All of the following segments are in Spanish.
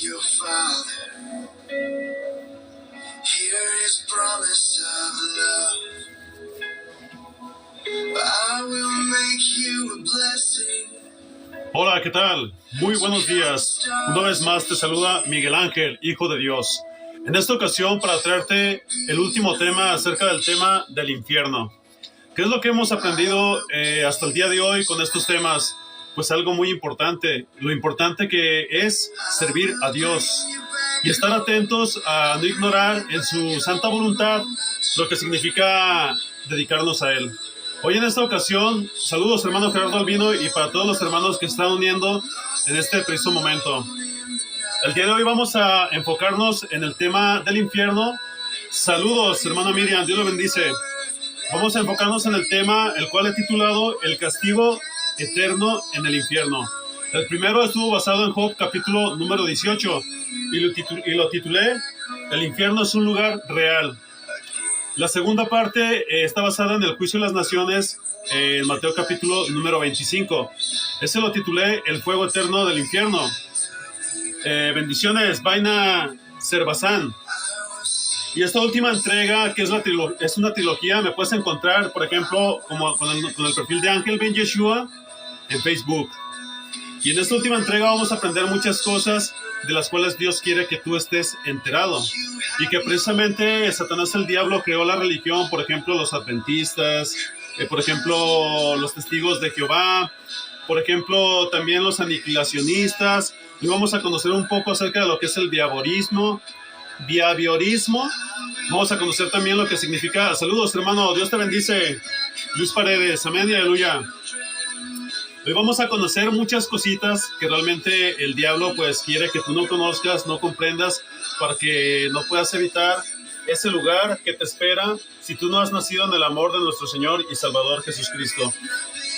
your Father. Hear His promise of love. I will make you a blessing. Hola, ¿qué tal? Muy buenos días. Una vez más te saluda Miguel Ángel, Hijo de Dios. En esta ocasión para traerte el último tema acerca del tema del infierno. ¿Qué es lo que hemos aprendido hasta el día de hoy con estos temas? Pues algo muy importante, lo importante que es servir a Dios y estar atentos a no ignorar en su santa voluntad lo que significa dedicarnos a Él. Hoy en esta ocasión, saludos hermano Gerardo Albino y para todos los hermanos que están uniendo en este preciso momento. El día de hoy vamos a enfocarnos en el tema del infierno. Saludos hermana Miriam, Dios lo bendice. Vamos a enfocarnos en el tema, el cual he titulado El castigo eterno en el infierno. El primero estuvo basado en Job capítulo número 18 y lo titulé El infierno es un lugar real. La segunda parte está basada en el juicio de las naciones en Mateo capítulo número 25. Ese lo titulé El fuego eterno del infierno. Bendiciones, Vaina Cervazán. Y esta última entrega, que es una trilogía, me puedes encontrar, por ejemplo, como con el perfil de Ángel Ben Yeshua en Facebook. Y en esta última entrega vamos a aprender muchas cosas de las cuales Dios quiere que tú estés enterado. Y que precisamente Satanás, el diablo, creó la religión, por ejemplo, los adventistas, por ejemplo, los testigos de Jehová, por ejemplo, también los aniquilacionistas. Y vamos a conocer un poco acerca de lo que es el behaviorismo. Vamos a conocer también lo que significa. Saludos, hermano, Dios te bendice. Luis Paredes, amén y aleluya. Hoy vamos a conocer muchas cositas que realmente el diablo pues quiere que tú no conozcas, no comprendas, para que no puedas evitar ese lugar que te espera si tú no has nacido en el amor de nuestro Señor y Salvador Jesucristo.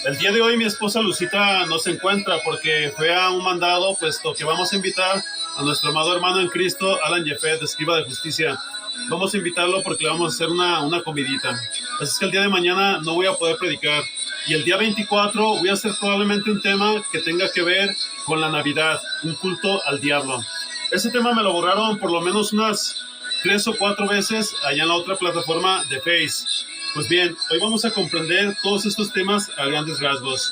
El día de hoy mi esposa Lucita no se encuentra porque fue a un mandado, puesto que vamos a invitar a nuestro amado hermano en Cristo, Alan Jeffet, escriba de justicia. Vamos a invitarlo porque le vamos a hacer una comidita. Así es que el día de mañana no voy a poder predicar. Y el día 24 voy a hacer probablemente un tema que tenga que ver con la Navidad, un culto al diablo. Ese tema me lo borraron por lo menos unas 3 o 4 veces allá en la otra plataforma de Face. Pues bien, hoy vamos a comprender todos estos temas a grandes rasgos.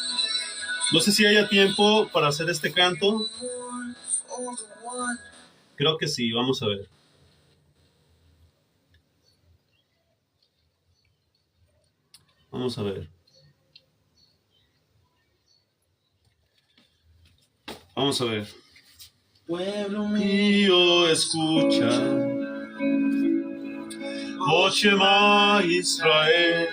No sé si haya tiempo para hacer este canto. Creo que sí, vamos a ver. Vamos a ver. Vamos a ver. Pueblo mío, escucha. Oh Shema Israel.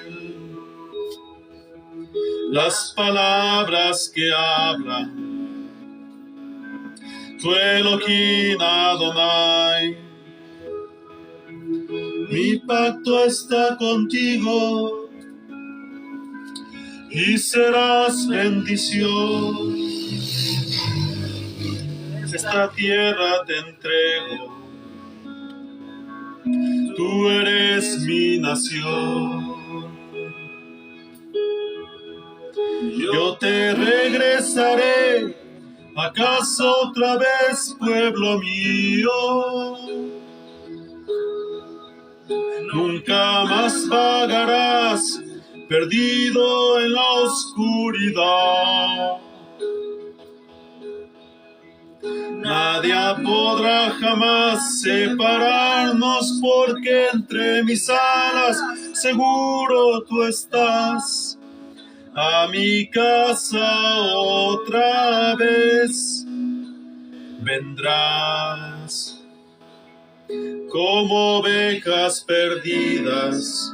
Las palabras que habla tu Elohim Adonai. Mi pacto está contigo y serás bendición. Esta tierra te entrego, tú eres mi nación. Yo te regresaré a casa otra vez, pueblo mío. Nunca más vagarás perdido en la oscuridad. Nadie podrá jamás separarnos, porque entre mis alas seguro tú estás. A mi casa otra vez vendrás. Como ovejas perdidas,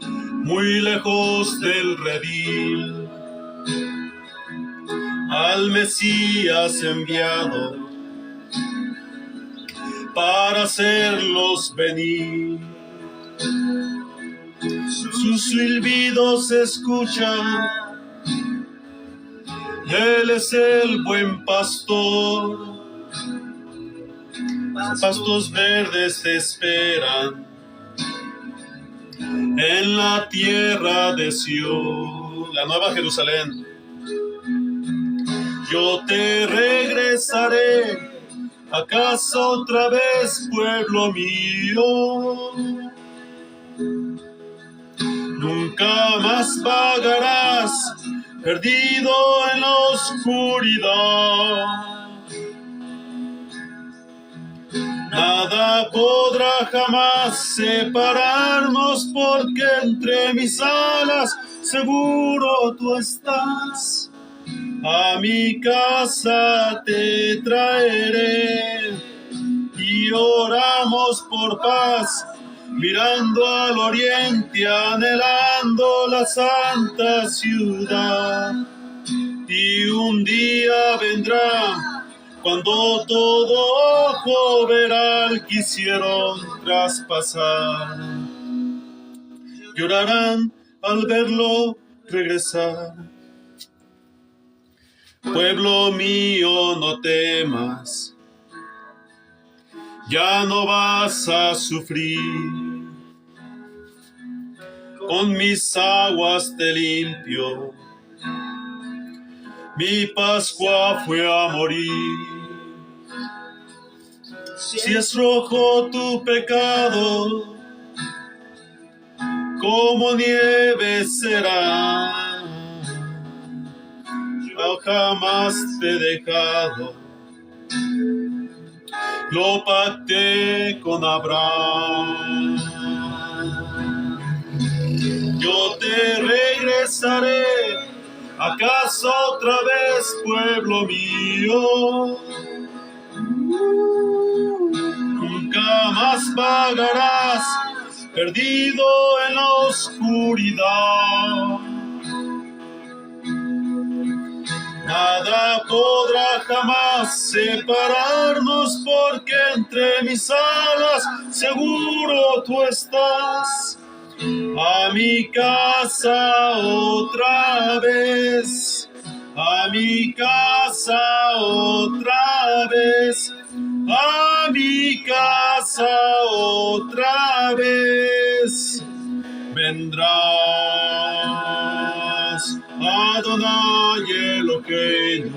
muy lejos del redil, al Mesías enviado para hacerlos venir. Sus silbidos se escuchan, Él es el buen pastor. Pastos verdes te esperan en la tierra de Sion, la nueva Jerusalén. Yo te regresaré ¿Acaso otra vez, pueblo mío? Nunca más vagarás, perdido en la oscuridad. Nada podrá jamás separarnos, porque entre mis alas seguro tú estás. A mi casa te traeré y oramos por paz, mirando al oriente, anhelando la santa ciudad. Y un día vendrá cuando todo ojo verá al que hicieron traspasar. Llorarán al verlo regresar. Pueblo mío, no temas, ya no vas a sufrir. Con mis aguas te limpio, mi Pascua fue a morir. Si es rojo tu pecado, como nieve será. Yo jamás te he dejado, lo pacté con Abraham. Yo te regresaré, ¿acaso otra vez, pueblo mío? Nunca más vagarás, perdido en la oscuridad. Nada podrá jamás separarnos, porque entre mis alas seguro tú estás. A mi casa otra vez, a mi casa otra vez, a mi casa otra vez vendrás. Adonai Eloheinu,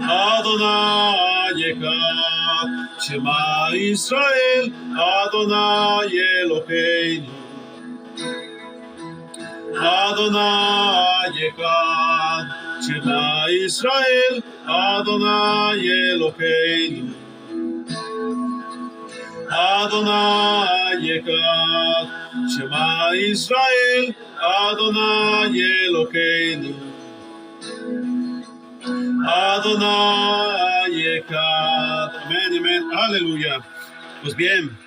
Adonai Echad, Shema Israel, Adonai Eloheinu, Adonai Echad, Shema Israel, Adonai Eloheinu, Adonai Echad, Shema Israel, Adonai Eloheinu, Adonai Echad. Amén, amén, aleluya. Pues bien,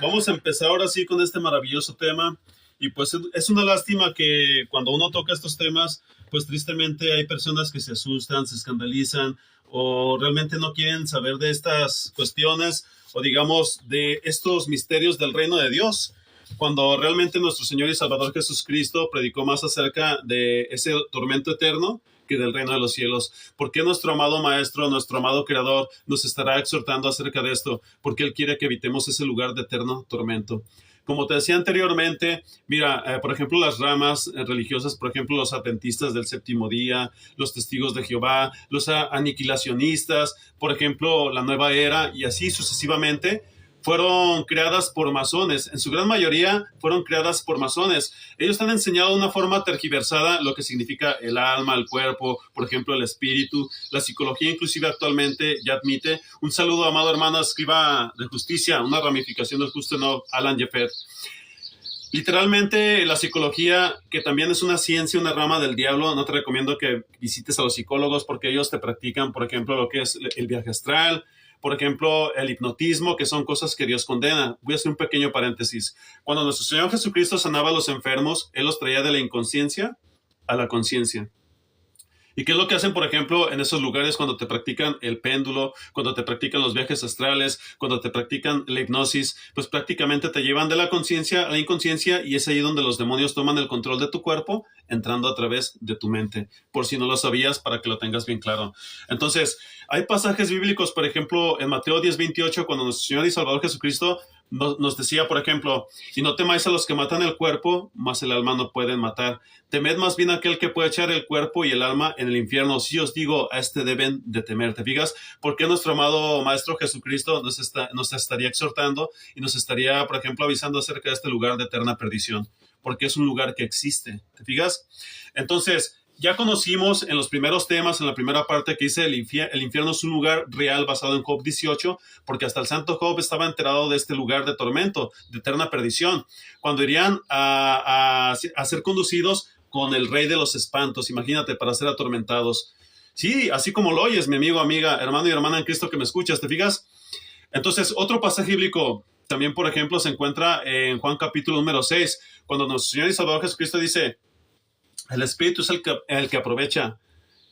vamos a empezar ahora sí con este maravilloso tema. Y pues es una lástima que cuando uno toca estos temas, pues tristemente hay personas que se asustan, se escandalizan o realmente no quieren saber de estas cuestiones o digamos de estos misterios del reino de Dios, cuando realmente nuestro Señor y Salvador Jesucristo predicó más acerca de ese tormento eterno que del reino de los cielos. ¿Por qué nuestro amado Maestro, nuestro amado Creador nos estará exhortando acerca de esto? Porque Él quiere que evitemos ese lugar de eterno tormento. Como te decía anteriormente, mira, por ejemplo, las ramas religiosas, por ejemplo, los adventistas del séptimo día, los testigos de Jehová, los aniquilacionistas, por ejemplo, la nueva era y así sucesivamente, fueron creadas por masones. En su gran mayoría fueron creadas por masones. Ellos han enseñado de una forma tergiversada lo que significa el alma, el cuerpo, por ejemplo, el espíritu. La psicología inclusive actualmente ya admite. Un saludo, amado hermano, escriba de justicia, una ramificación del justo no, Alan Jeffert. Literalmente la psicología, que también es una ciencia, una rama del diablo, no te recomiendo que visites a los psicólogos porque ellos te practican, por ejemplo, lo que es el viaje astral, por ejemplo, el hipnotismo, que son cosas que Dios condena. Voy a hacer un pequeño paréntesis. Cuando nuestro Señor Jesucristo sanaba a los enfermos, Él los traía de la inconsciencia a la conciencia. ¿Y qué es lo que hacen, por ejemplo, en esos lugares cuando te practican el péndulo, cuando te practican los viajes astrales, cuando te practican la hipnosis? Pues prácticamente te llevan de la conciencia a la inconsciencia y es ahí donde los demonios toman el control de tu cuerpo, entrando a través de tu mente. Por si no lo sabías, para que lo tengas bien claro. Entonces, hay pasajes bíblicos, por ejemplo, en Mateo 10:28, cuando nuestro Señor y Salvador Jesucristo nos decía, por ejemplo, y no temáis a los que matan el cuerpo, mas el alma no pueden matar. Temed más bien a aquel que puede echar el cuerpo y el alma en el infierno. Si os digo, a este deben de temer. ¿Te fijas? Porque nuestro amado Maestro Jesucristo nos estaría exhortando y nos estaría, por ejemplo, avisando acerca de este lugar de eterna perdición, porque es un lugar que existe. ¿Te fijas? Entonces, ya conocimos en los primeros temas, en la primera parte, que dice el infierno es un lugar real basado en Job 18, porque hasta el santo Job estaba enterado de este lugar de tormento, de eterna perdición, cuando irían a ser conducidos con el rey de los espantos, imagínate, para ser atormentados. Sí, así como lo oyes, mi amigo, amiga, hermano y hermana en Cristo que me escuchas, ¿te fijas? Entonces, otro pasaje bíblico también, por ejemplo, se encuentra en Juan capítulo número 6, cuando nuestro Señor y Salvador Jesucristo dice: el Espíritu es el que aprovecha,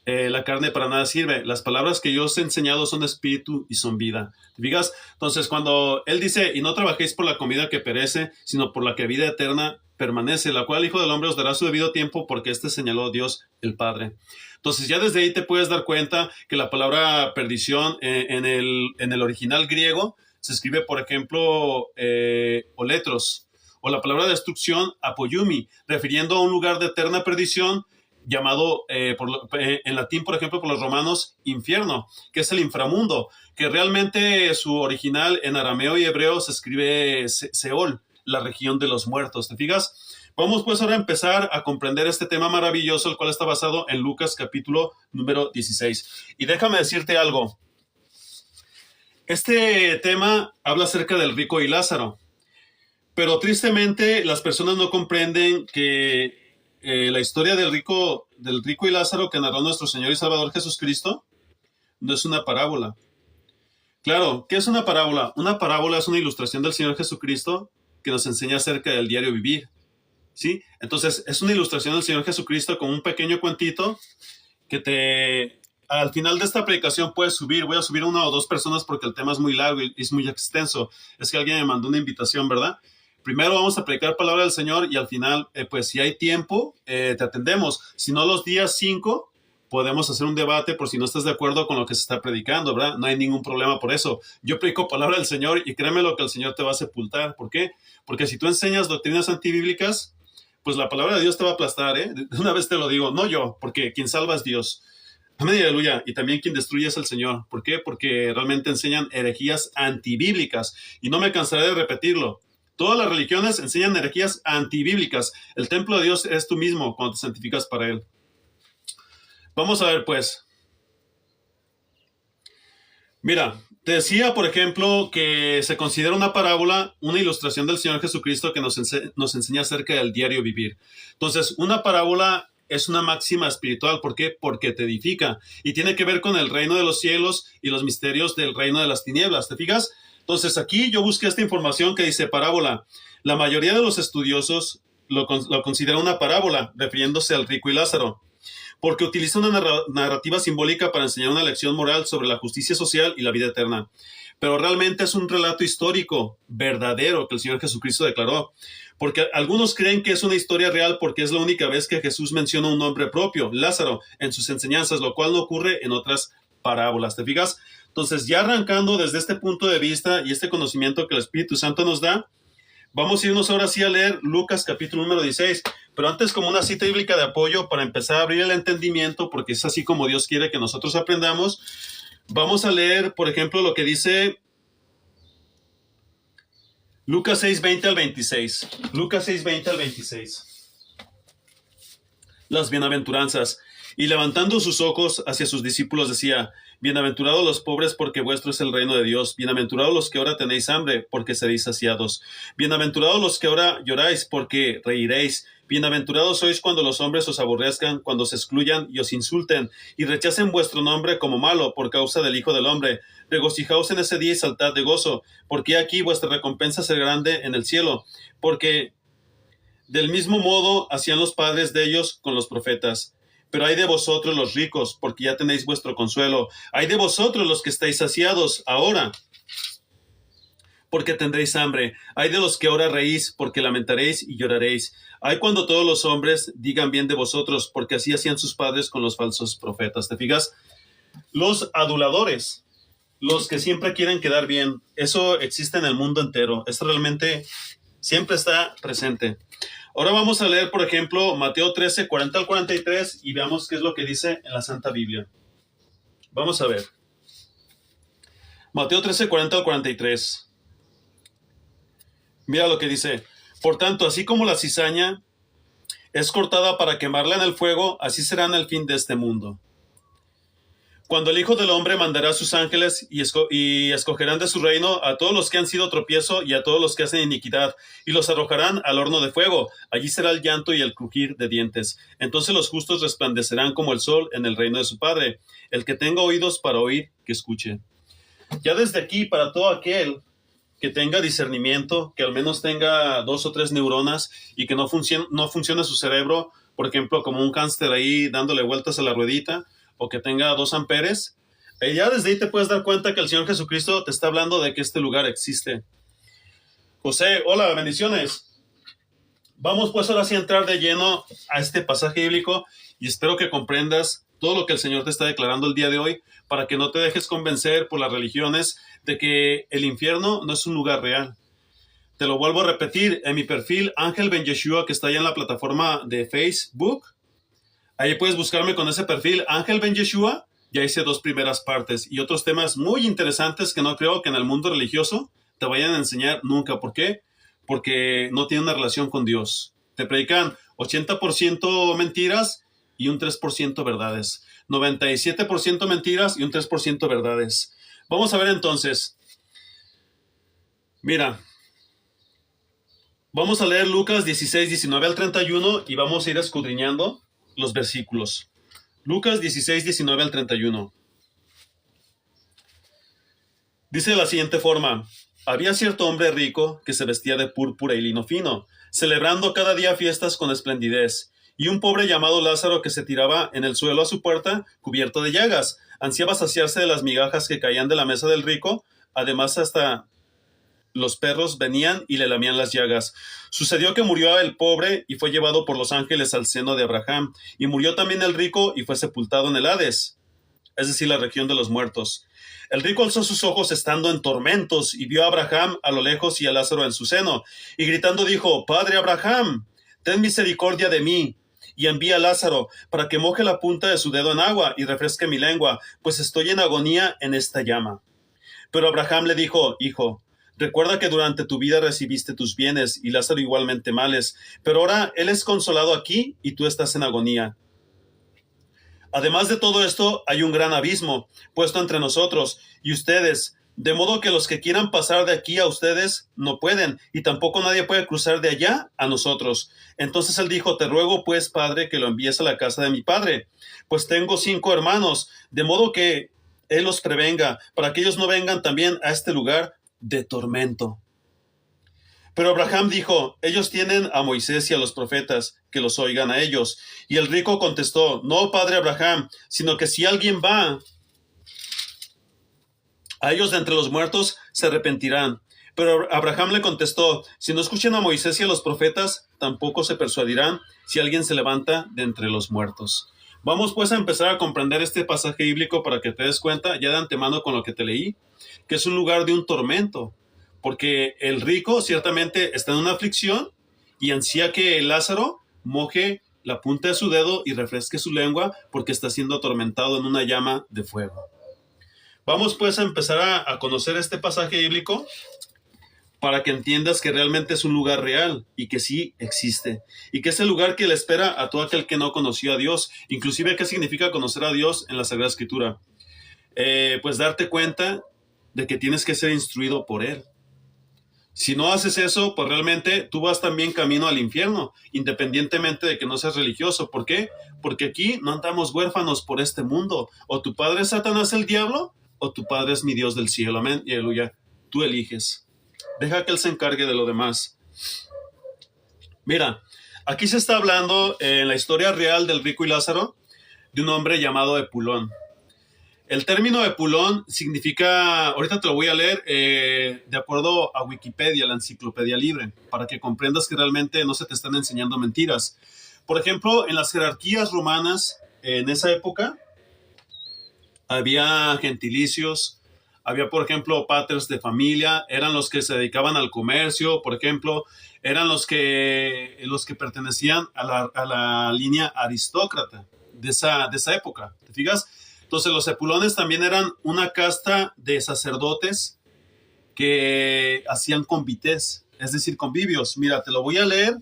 la carne para nada sirve. Las palabras que yo os he enseñado son espíritu y son vida. ¿Te fijas? Entonces, cuando Él dice, y no trabajéis por la comida que perece, sino por la que vida eterna permanece, la cual el Hijo del Hombre os dará su debido tiempo, porque este señaló Dios el Padre. Entonces, ya desde ahí te puedes dar cuenta que la palabra perdición en el original griego se escribe, por ejemplo, oletros, o la palabra destrucción, apoyumi, refiriendo a un lugar de eterna perdición llamado en latín, por ejemplo, por los romanos, infierno, que es el inframundo, que realmente su original en arameo y hebreo se escribe Seol, la región de los muertos. ¿Te fijas? Vamos pues ahora a empezar a comprender este tema maravilloso, el cual está basado en Lucas capítulo número 16. Y déjame decirte algo. Este tema habla acerca del rico y Lázaro. Pero tristemente las personas no comprenden que la historia del rico y Lázaro que narró nuestro Señor y Salvador Jesucristo no es una parábola. Claro, ¿qué es una parábola? Una parábola es una ilustración del Señor Jesucristo que nos enseña acerca del diario vivir, ¿sí? Entonces, es una ilustración del Señor Jesucristo con un pequeño cuentito que al final de esta predicación puedes subir. Voy a subir 1 o 2 personas porque el tema es muy largo y es muy extenso. Es que alguien me mandó una invitación, ¿verdad? Primero vamos a predicar palabra del Señor y al final, pues si hay tiempo, te atendemos. Si no, los días 5 podemos hacer un debate por si no estás de acuerdo con lo que se está predicando, ¿verdad? No hay ningún problema por eso. Yo predico palabra del Señor y créeme lo que el Señor te va a sepultar. ¿Por qué? Porque si tú enseñas doctrinas antibíblicas, pues la palabra de Dios te va a aplastar, ¿eh? De una vez te lo digo, no yo, porque quien salva es Dios. Amén y aleluya. Y también quien destruye es el Señor. ¿Por qué? Porque realmente enseñan herejías antibíblicas. Y no me cansaré de repetirlo. Todas las religiones enseñan herejías antibíblicas. El templo de Dios es tú mismo cuando te santificas para Él. Vamos a ver, pues. Mira, te decía, por ejemplo, que se considera una parábola, una ilustración del Señor Jesucristo que nos enseña acerca del diario vivir. Entonces, una parábola es una máxima espiritual. ¿Por qué? Porque te edifica. Y tiene que ver con el reino de los cielos y los misterios del reino de las tinieblas. ¿Te fijas? Entonces, aquí yo busqué esta información que dice parábola. La mayoría de los estudiosos lo considera una parábola, refiriéndose al rico y Lázaro, porque utiliza una narrativa simbólica para enseñar una lección moral sobre la justicia social y la vida eterna. Pero realmente es un relato histórico, verdadero, que el Señor Jesucristo declaró. Porque algunos creen que es una historia real porque es la única vez que Jesús menciona un nombre propio, Lázaro, en sus enseñanzas, lo cual no ocurre en otras parábolas. ¿Te fijas? Entonces, ya arrancando desde este punto de vista y este conocimiento que el Espíritu Santo nos da, vamos a irnos ahora sí a leer Lucas capítulo número 16, pero antes como una cita bíblica de apoyo para empezar a abrir el entendimiento, porque es así como Dios quiere que nosotros aprendamos. Vamos a leer, por ejemplo, lo que dice Lucas 6, 20 al 26. Lucas 6, 20 al 26. Las bienaventuranzas. Y levantando sus ojos hacia sus discípulos decía: bienaventurados los pobres, porque vuestro es el reino de Dios. Bienaventurados los que ahora tenéis hambre, porque seréis saciados. Bienaventurados los que ahora lloráis, porque reiréis. Bienaventurados sois cuando los hombres os aborrezcan, cuando os excluyan y os insulten, y rechacen vuestro nombre como malo por causa del Hijo del Hombre. Regocijaos en ese día y saltad de gozo, porque aquí vuestra recompensa será grande en el cielo, porque del mismo modo hacían los padres de ellos con los profetas. Pero hay de vosotros los ricos, porque ya tenéis vuestro consuelo. Hay de vosotros los que estáis saciados ahora, porque tendréis hambre. Hay de los que ahora reís, porque lamentaréis y lloraréis. Hay cuando todos los hombres digan bien de vosotros, porque así hacían sus padres con los falsos profetas. ¿Te fijas? Los aduladores, los que siempre quieren quedar bien. Eso existe en el mundo entero. Esto realmente siempre está presente. Ahora vamos a leer, por ejemplo, Mateo 13, 40 al 43 y veamos qué es lo que dice en la Santa Biblia. Vamos a ver. Mateo 13, 40 al 43. Mira lo que dice. Por tanto, así como la cizaña es cortada para quemarla en el fuego, así será en el fin de este mundo. Cuando el Hijo del Hombre mandará a sus ángeles y escogerán de su reino a todos los que han sido tropiezo y a todos los que hacen iniquidad, y los arrojarán al horno de fuego. Allí será el llanto y el crujir de dientes. Entonces los justos resplandecerán como el sol en el reino de su Padre. El que tenga oídos para oír, que escuche. Ya desde aquí, para todo aquel que tenga discernimiento, que al menos tenga 2 o 3 neuronas y que no funcione su cerebro, por ejemplo, como un hámster ahí dándole vueltas a la ruedita, o que tenga 2 amperes, ya desde ahí te puedes dar cuenta que el Señor Jesucristo te está hablando de que este lugar existe. José, hola, bendiciones. Vamos pues ahora sí a entrar de lleno a este pasaje bíblico y espero que comprendas todo lo que el Señor te está declarando el día de hoy para que no te dejes convencer por las religiones de que el infierno no es un lugar real. Te lo vuelvo a repetir, en mi perfil Ángel Ben Yeshua, que está ahí en la plataforma de Facebook, ahí puedes buscarme con ese perfil Ángel Ben Yeshua. Ya hice 2 primeras partes y otros temas muy interesantes que no creo que en el mundo religioso te vayan a enseñar nunca. ¿Por qué? Porque no tiene una relación con Dios. Te predican 80% mentiras y un 3% verdades. 97% mentiras y un 3% verdades. Vamos a ver entonces. Mira, vamos a leer Lucas 16, 19 al 31 y vamos a ir escudriñando los versículos. Lucas 16, 19 al 31. Dice de la siguiente forma: había cierto hombre rico que se vestía de púrpura y lino fino, celebrando cada día fiestas con esplendidez, y un pobre llamado Lázaro que se tiraba en el suelo a su puerta, cubierto de llagas, ansiaba saciarse de las migajas que caían de la mesa del rico, además hasta los perros venían y le lamían las llagas. Sucedió que murió el pobre y fue llevado por los ángeles al seno de Abraham, y murió también el rico y fue sepultado en el Hades, es decir, la región de los muertos. El rico alzó sus ojos estando en tormentos y vio a Abraham a lo lejos y a Lázaro en su seno, y gritando dijo: Padre Abraham, ten misericordia de mí, y envía a Lázaro para que moje la punta de su dedo en agua y refresque mi lengua, pues estoy en agonía en esta llama. Pero Abraham le dijo: Hijo, recuerda que durante tu vida recibiste tus bienes y Lázaro igualmente males, pero ahora él es consolado aquí y tú estás en agonía. Además de todo esto, hay un gran abismo puesto entre nosotros y ustedes, de modo que los que quieran pasar de aquí a ustedes no pueden, y tampoco nadie puede cruzar de allá a nosotros. Entonces él dijo: Te ruego pues, Padre, que lo envíes a la casa de mi padre, pues tengo 5 hermanos, de modo que él los prevenga, para que ellos no vengan también a este lugar de tormento. Pero Abraham dijo: Ellos tienen a Moisés y a los profetas, que los oigan a ellos. Y el rico contestó: No, padre Abraham, sino que si alguien va a ellos de entre los muertos, se arrepentirán. Pero Abraham le contestó: Si no escuchan a Moisés y a los profetas, tampoco se persuadirán si alguien se levanta de entre los muertos. Vamos pues a empezar a comprender este pasaje bíblico para que te des cuenta, ya de antemano con lo que te leí, que es un lugar de un tormento, porque el rico ciertamente está en una aflicción y ansía que Lázaro moje la punta de su dedo y refresque su lengua porque está siendo atormentado en una llama de fuego. Vamos pues a empezar a conocer este pasaje bíblico para que entiendas que realmente es un lugar real y que sí existe, y que es el lugar que le espera a todo aquel que no conoció a Dios. Inclusive, ¿qué significa conocer a Dios en la Sagrada Escritura? Pues darte cuenta de que tienes que ser instruido por Él. Si no haces eso, pues realmente tú vas también camino al infierno, independientemente de que no seas religioso. ¿Por qué? Porque aquí no andamos huérfanos por este mundo. O tu padre es Satanás el diablo, o tu padre es mi Dios del cielo. Amén y aleluya. Tú eliges. Deja que Él se encargue de lo demás. Mira, aquí se está hablando en la historia real del rico y Lázaro de un hombre llamado Epulón. El término Epulón significa, ahorita te lo voy a leer, de acuerdo a Wikipedia, la enciclopedia libre, para que comprendas que realmente no se te están enseñando mentiras. Por ejemplo, en las jerarquías romanas, en esa época, había gentilicios, Había, por ejemplo, patres de familia, eran los que se dedicaban al comercio, por ejemplo, eran los que pertenecían a la línea aristócrata de esa época. ¿Te fijas? Entonces los epulones también eran una casta de sacerdotes que hacían convites, es decir, convivios. Mira, te lo voy a leer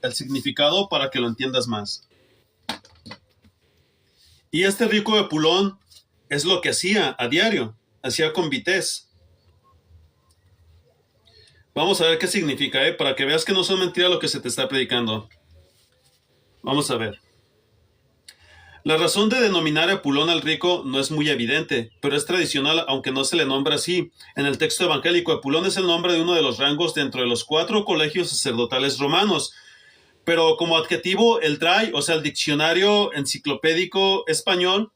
el significado para que lo entiendas más. Y este rico epulón es lo que hacía a diario, hacía convites. Vamos a ver qué significa, para que veas que no son mentiras lo que se te está predicando. Vamos a ver. La razón de denominar Epulón al rico no es muy evidente, pero es tradicional aunque no se le nombra así. En el texto evangélico, Epulón es el nombre de uno de los rangos dentro de los 4 colegios sacerdotales romanos. Pero como adjetivo, el DRAI, o sea, el diccionario enciclopédico español,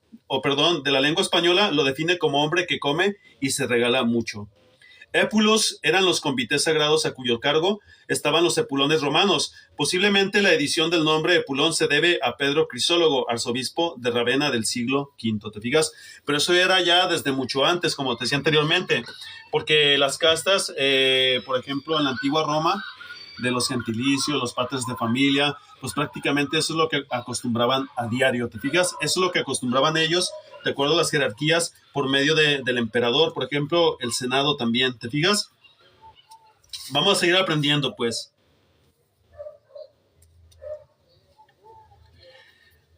de la lengua española, lo define como hombre que come y se regala mucho. Épulos eran los convites sagrados a cuyo cargo estaban los epulones romanos. Posiblemente la edición del nombre Epulón se debe a Pedro Crisólogo, arzobispo de Ravenna del siglo V, ¿te fijas? Pero eso era ya desde mucho antes, como te decía anteriormente, porque las castas, por ejemplo, en la antigua Roma, de los gentilicios, los patres de familia, pues prácticamente eso es lo que acostumbraban a diario, ¿te fijas? Eso es lo que acostumbraban ellos, de acuerdo a las jerarquías, por medio del emperador, por ejemplo, el Senado también, ¿te fijas? Vamos a seguir aprendiendo, pues.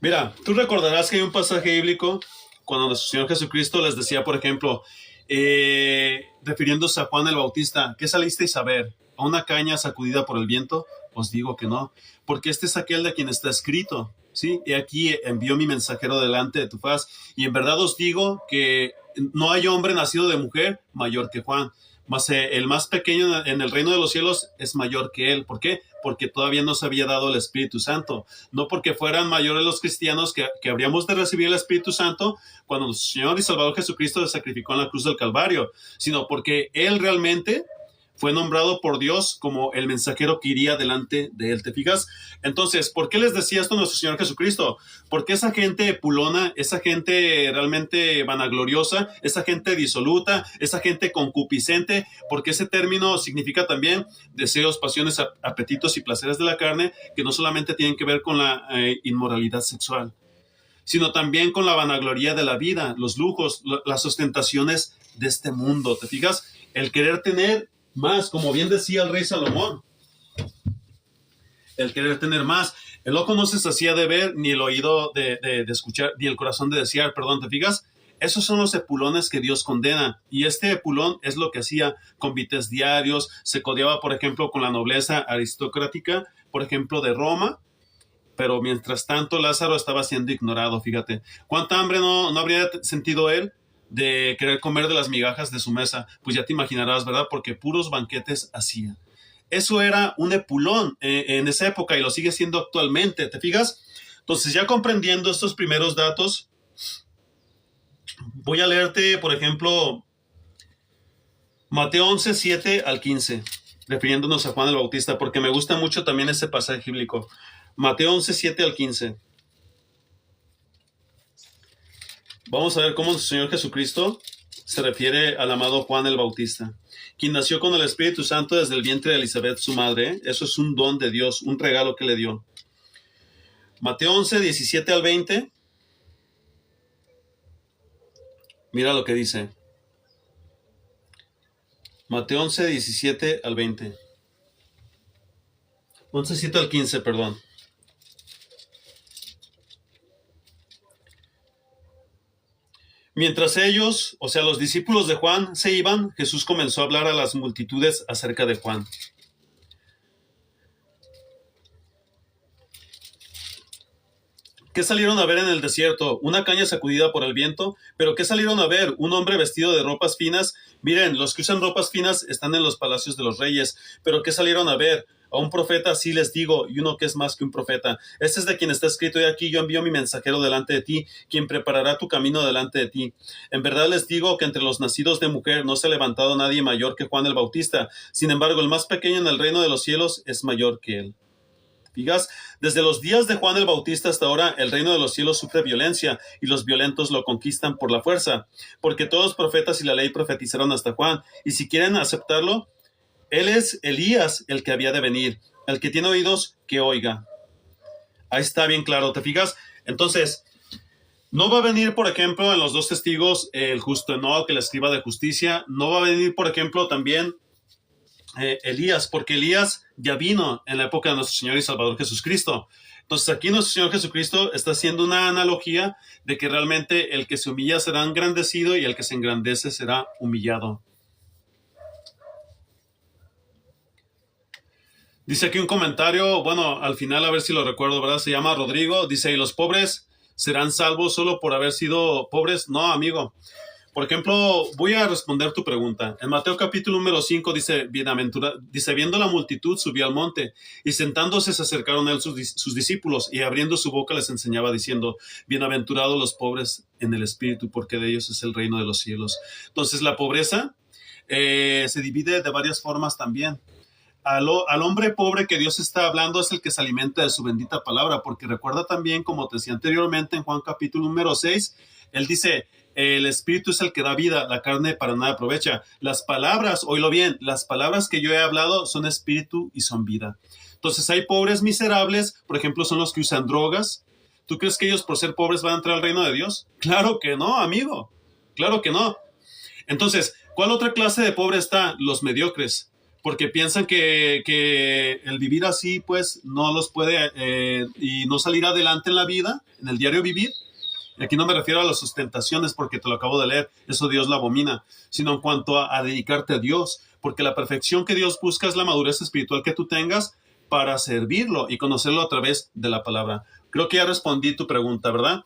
Mira, tú recordarás que hay un pasaje bíblico cuando nuestro Señor Jesucristo les decía, por ejemplo, refiriéndose a Juan el Bautista, ¿qué salisteis a ver? ¿A una caña sacudida por el viento? Os digo que no, porque este es aquel de quien está escrito, ¿sí? Y aquí envió mi mensajero delante de tu faz, y en verdad os digo que no hay hombre nacido de mujer mayor que Juan, mas el más pequeño en el reino de los cielos es mayor que él. ¿Por qué? Porque todavía no se había dado el Espíritu Santo, no porque fueran mayores los cristianos que habríamos de recibir el Espíritu Santo cuando nuestro Señor y Salvador Jesucristo se sacrificó en la cruz del Calvario, sino porque Él realmente fue nombrado por Dios como el mensajero que iría delante de él, ¿te fijas? Entonces, ¿por qué les decía esto nuestro Señor Jesucristo? Porque esa gente pulona, esa gente realmente vanagloriosa, esa gente disoluta, esa gente concupiscente, porque ese término significa también deseos, pasiones, apetitos y placeres de la carne, que no solamente tienen que ver con la inmoralidad sexual, sino también con la vanagloria de la vida, los lujos, las ostentaciones de este mundo, ¿te fijas? El querer tener más, como bien decía el rey Salomón, el querer tener más. El ojo no se sacía de ver, ni el oído de escuchar, ni el corazón de desear, perdón, ¿te fijas? Esos son los epulones que Dios condena. Y este epulón es lo que hacía convites diarios, se codeaba, por ejemplo, con la nobleza aristocrática, por ejemplo, de Roma, pero mientras tanto Lázaro estaba siendo ignorado, fíjate. ¿Cuánta hambre no habría sentido él de querer comer de las migajas de su mesa? Pues ya te imaginarás, ¿verdad? Porque puros banquetes hacía. Eso era un epulón en esa época y lo sigue siendo actualmente, ¿te fijas? Entonces, ya comprendiendo estos primeros datos, voy a leerte, por ejemplo, Mateo 11, 7 al 15, refiriéndonos a Juan el Bautista, porque me gusta mucho también ese pasaje bíblico. Mateo 11, 7 al 15. Vamos a ver cómo el Señor Jesucristo se refiere al amado Juan el Bautista, quien nació con el Espíritu Santo desde el vientre de Elizabeth, su madre. Eso es un don de Dios, un regalo que le dio. Mateo 11, 17 al 20. Mira lo que dice. Mateo 11, 17 al 20. 11, 7 al 15, perdón. Mientras ellos, o sea, los discípulos de Juan, se iban, Jesús comenzó a hablar a las multitudes acerca de Juan. ¿Qué salieron a ver en el desierto? Una caña sacudida por el viento. ¿Pero qué salieron a ver? Un hombre vestido de ropas finas. Miren, los que usan ropas finas están en los palacios de los reyes. ¿Pero qué salieron a ver? A un profeta, sí les digo, y uno que es más que un profeta. Este es de quien está escrito, y aquí yo envío mi mensajero delante de ti, quien preparará tu camino delante de ti. En verdad les digo que entre los nacidos de mujer no se ha levantado nadie mayor que Juan el Bautista. Sin embargo, el más pequeño en el reino de los cielos es mayor que él. Fijas, desde los días de Juan el Bautista hasta ahora, el reino de los cielos sufre violencia y los violentos lo conquistan por la fuerza, porque todos los profetas y la ley profetizaron hasta Juan, y si quieren aceptarlo, él es Elías el que había de venir. El que tiene oídos, que oiga. Ahí está bien claro, ¿te fijas? Entonces, no va a venir, por ejemplo, en los dos testigos, el justo Enoc, el escriba de justicia. No va a venir, por ejemplo, también Elías, porque Elías ya vino en la época de nuestro Señor y Salvador Jesucristo. Entonces, aquí nuestro Señor Jesucristo está haciendo una analogía de que realmente el que se humilla será engrandecido y el que se engrandece será humillado. Dice aquí un comentario, bueno, al final a ver si lo recuerdo, ¿verdad? Se llama Rodrigo, dice, ¿y los pobres serán salvos solo por haber sido pobres? No, amigo. Por ejemplo, voy a responder tu pregunta. En Mateo capítulo número 5 dice, dice, viendo la multitud subió al monte y sentándose se acercaron a él sus discípulos y abriendo su boca les enseñaba diciendo, bienaventurados los pobres en el espíritu porque de ellos es el reino de los cielos. Entonces la pobreza se divide de varias formas también. Al hombre pobre que Dios está hablando es el que se alimenta de su bendita palabra, porque recuerda también, como te decía anteriormente en Juan capítulo número 6, él dice, el espíritu es el que da vida, la carne para nada aprovecha. Las palabras, oílo bien, las palabras que yo he hablado son espíritu y son vida. Entonces hay pobres miserables, por ejemplo, son los que usan drogas. ¿Tú crees que ellos por ser pobres van a entrar al reino de Dios? Claro que no, amigo, claro que no. Entonces, ¿cuál otra clase de pobre está? Los mediocres, porque piensan que el vivir así, pues, no los puede, y no salir adelante en la vida, en el diario vivir. Y aquí no me refiero a las ostentaciones, porque te lo acabo de leer, eso Dios lo abomina, sino en cuanto a dedicarte a Dios, porque la perfección que Dios busca es la madurez espiritual que tú tengas para servirlo y conocerlo a través de la palabra. Creo que ya respondí tu pregunta, ¿verdad?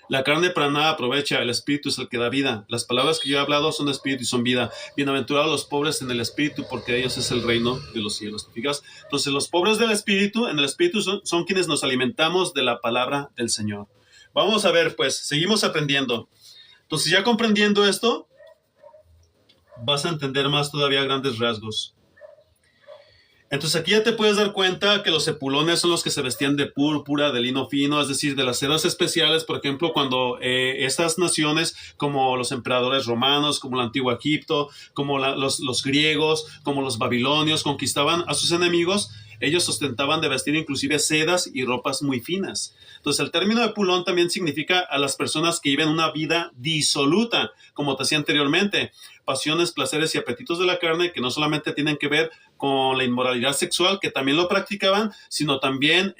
La carne para nada aprovecha, el espíritu es el que da vida. Las palabras que yo he hablado son espíritu y son vida. Bienaventurados los pobres en el espíritu, porque de ellos es el reino de los cielos. ¿Te fijas? Entonces, los pobres del espíritu, en el espíritu son quienes nos alimentamos de la palabra del Señor. Vamos a ver, pues, seguimos aprendiendo. Entonces, ya comprendiendo esto, vas a entender más todavía grandes rasgos. Entonces aquí ya te puedes dar cuenta que los epulones son los que se vestían de púrpura, de lino fino, es decir, de las sedas especiales, por ejemplo, cuando estas naciones, como los emperadores romanos, como el antiguo Egipto, como los griegos, como los babilonios, conquistaban a sus enemigos, ellos ostentaban de vestir inclusive sedas y ropas muy finas. Entonces el término epulón también significa a las personas que viven una vida disoluta, como te decía anteriormente, pasiones, placeres y apetitos de la carne que no solamente tienen que ver con la inmoralidad sexual, que también lo practicaban, sino también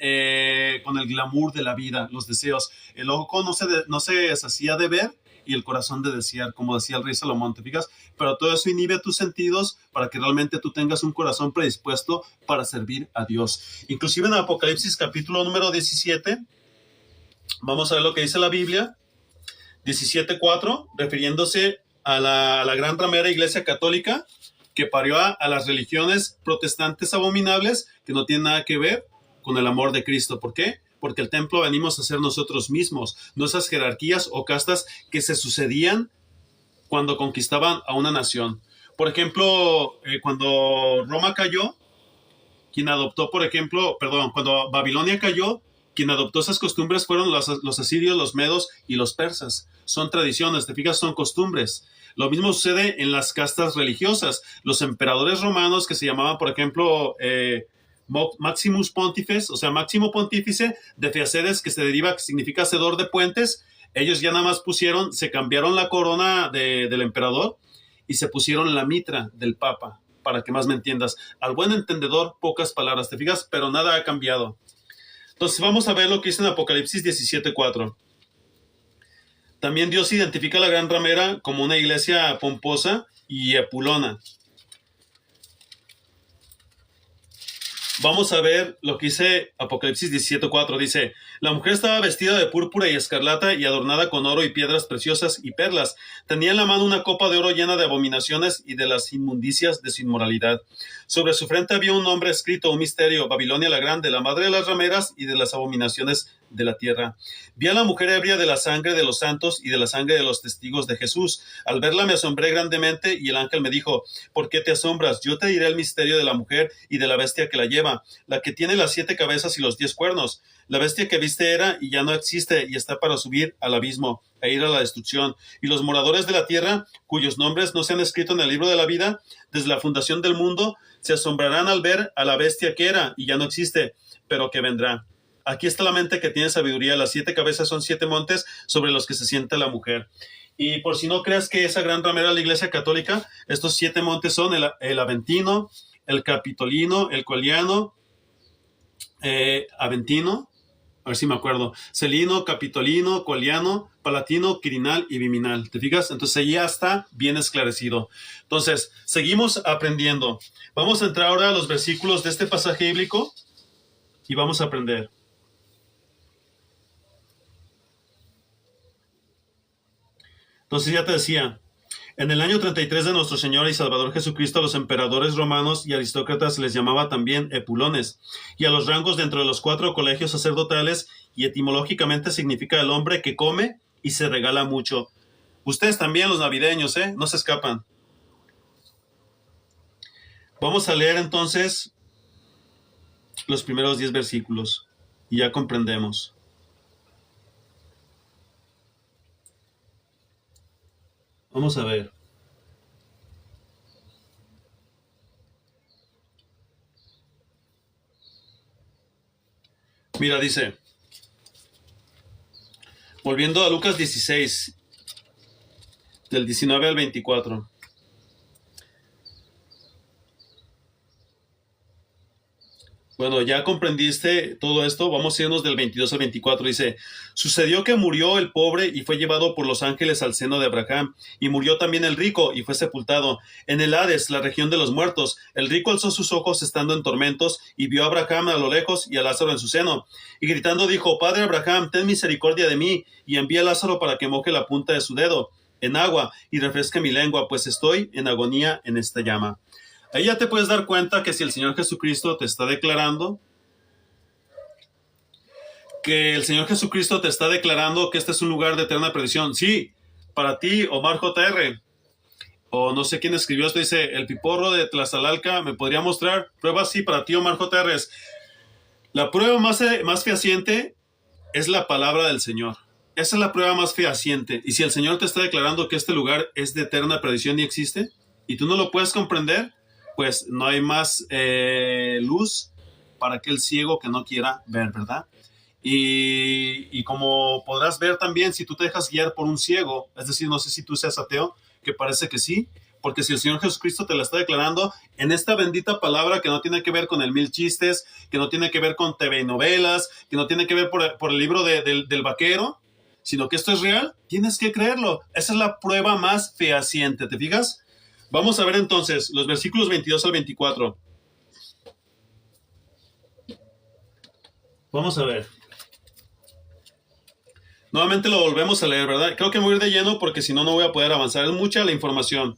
con el glamour de la vida, los deseos. El ojo no se deshacía de ver y el corazón de desear, como decía el rey Salomón, ¿te fijas? Pero todo eso inhibe tus sentidos para que realmente tú tengas un corazón predispuesto para servir a Dios. Inclusive en Apocalipsis capítulo número 17, vamos a ver lo que dice la Biblia, 17:4, refiriéndose a la gran ramera iglesia católica que parió a las religiones protestantes abominables que no tienen nada que ver con el amor de Cristo. ¿Por qué? Porque el templo venimos a ser nosotros mismos, no esas jerarquías o castas que se sucedían cuando conquistaban a una nación. Por ejemplo, cuando Roma cayó, cuando Babilonia cayó, quien adoptó esas costumbres fueron los asirios, los medos y los persas. Son tradiciones, te fijas, son costumbres. Lo mismo sucede en las castas religiosas. Los emperadores romanos que se llamaban, por ejemplo, Maximus Pontifex, o sea, máximo pontífice de Feaceres, que significa hacedor de puentes. Ellos ya nada más se cambiaron la corona del emperador y se pusieron la mitra del papa, para que más me entiendas. Al buen entendedor, pocas palabras, ¿te fijas? Pero nada ha cambiado. Entonces vamos a ver lo que dice en Apocalipsis 17:4. También Dios identifica a la gran ramera como una iglesia pomposa y epulona. Vamos a ver lo que dice Apocalipsis 17:4. Dice, La mujer estaba vestida de púrpura y escarlata y adornada con oro y piedras preciosas y perlas. Tenía en la mano una copa de oro llena de abominaciones y de las inmundicias de su inmoralidad. Sobre su frente había un nombre escrito, un misterio: Babilonia la Grande, la madre de las rameras y de las abominaciones de la tierra. Vi a la mujer ebria de la sangre de los santos y de la sangre de los testigos de Jesús. Al verla me asombré grandemente y el ángel me dijo: ¿por qué te asombras? Yo te diré el misterio de la mujer y de la bestia que la lleva, la que tiene las 7 cabezas y los 10 cuernos. La bestia que viste era y ya no existe y está para subir al abismo e ir a la destrucción. Y los moradores de la tierra, cuyos nombres no se han escrito en el libro de la vida, desde la fundación del mundo, se asombrarán al ver a la bestia que era y ya no existe, pero que vendrá. Aquí está la mente que tiene sabiduría. Las 7 cabezas son 7 montes sobre los que se sienta la mujer. Y por si no creas que esa gran ramera de la Iglesia Católica, estos 7 montes son el Aventino, el Capitolino, el Coliano, Aventino, a ver si me acuerdo, Celino, Capitolino, Coliano, Palatino, Quirinal y Viminal. ¿Te fijas? Entonces ya está bien esclarecido. Entonces, seguimos aprendiendo. Vamos a entrar ahora a los versículos de este pasaje bíblico y vamos a aprender. Entonces ya te decía, en el año 33 de nuestro Señor y Salvador Jesucristo, a los emperadores romanos y aristócratas se les llamaba también epulones, y a los rangos dentro de los 4 colegios sacerdotales, y etimológicamente significa el hombre que come y se regala mucho. Ustedes también, los navideños, no se escapan. Vamos a leer entonces los primeros 10 versículos y ya comprendemos. Vamos a ver. Mira, dice, volviendo a Lucas 16, del 19 al 24. Bueno, ya comprendiste todo esto. Vamos a irnos del 22 al 24. Dice, sucedió que murió el pobre y fue llevado por los ángeles al seno de Abraham. Y murió también el rico y fue sepultado. En el Hades, la región de los muertos, el rico alzó sus ojos estando en tormentos y vio a Abraham a lo lejos y a Lázaro en su seno. Y gritando dijo, Padre Abraham, ten misericordia de mí y envía a Lázaro para que moje la punta de su dedo en agua y refresque mi lengua, pues estoy en agonía en esta llama. Ahí ya te puedes dar cuenta que si el Señor Jesucristo te está declarando que este es un lugar de eterna perdición. Sí, para ti, Omar JR, o no sé quién escribió esto, dice, el piporro de Tlaxcalalca me podría mostrar pruebas. Sí, para ti, Omar JR, la prueba más fehaciente es la palabra del Señor. Esa es la prueba más fehaciente. Y si el Señor te está declarando que este lugar es de eterna perdición y existe, y tú no lo puedes comprender, pues no hay más luz para aquel ciego que no quiera ver, ¿verdad? Y como podrás ver también, si tú te dejas guiar por un ciego, es decir, no sé si tú seas ateo, que parece que sí, porque si el Señor Jesucristo te la está declarando en esta bendita palabra que no tiene que ver con el mil chistes, que no tiene que ver con TV novelas, que no tiene que ver por el libro del vaquero, sino que esto es real, tienes que creerlo. Esa es la prueba más fehaciente, ¿te fijas? Vamos a ver entonces los versículos 22 al 24. Vamos a ver. Nuevamente lo volvemos a leer, ¿verdad? Creo que me voy a ir de lleno porque si no, no voy a poder avanzar. Es mucha la información.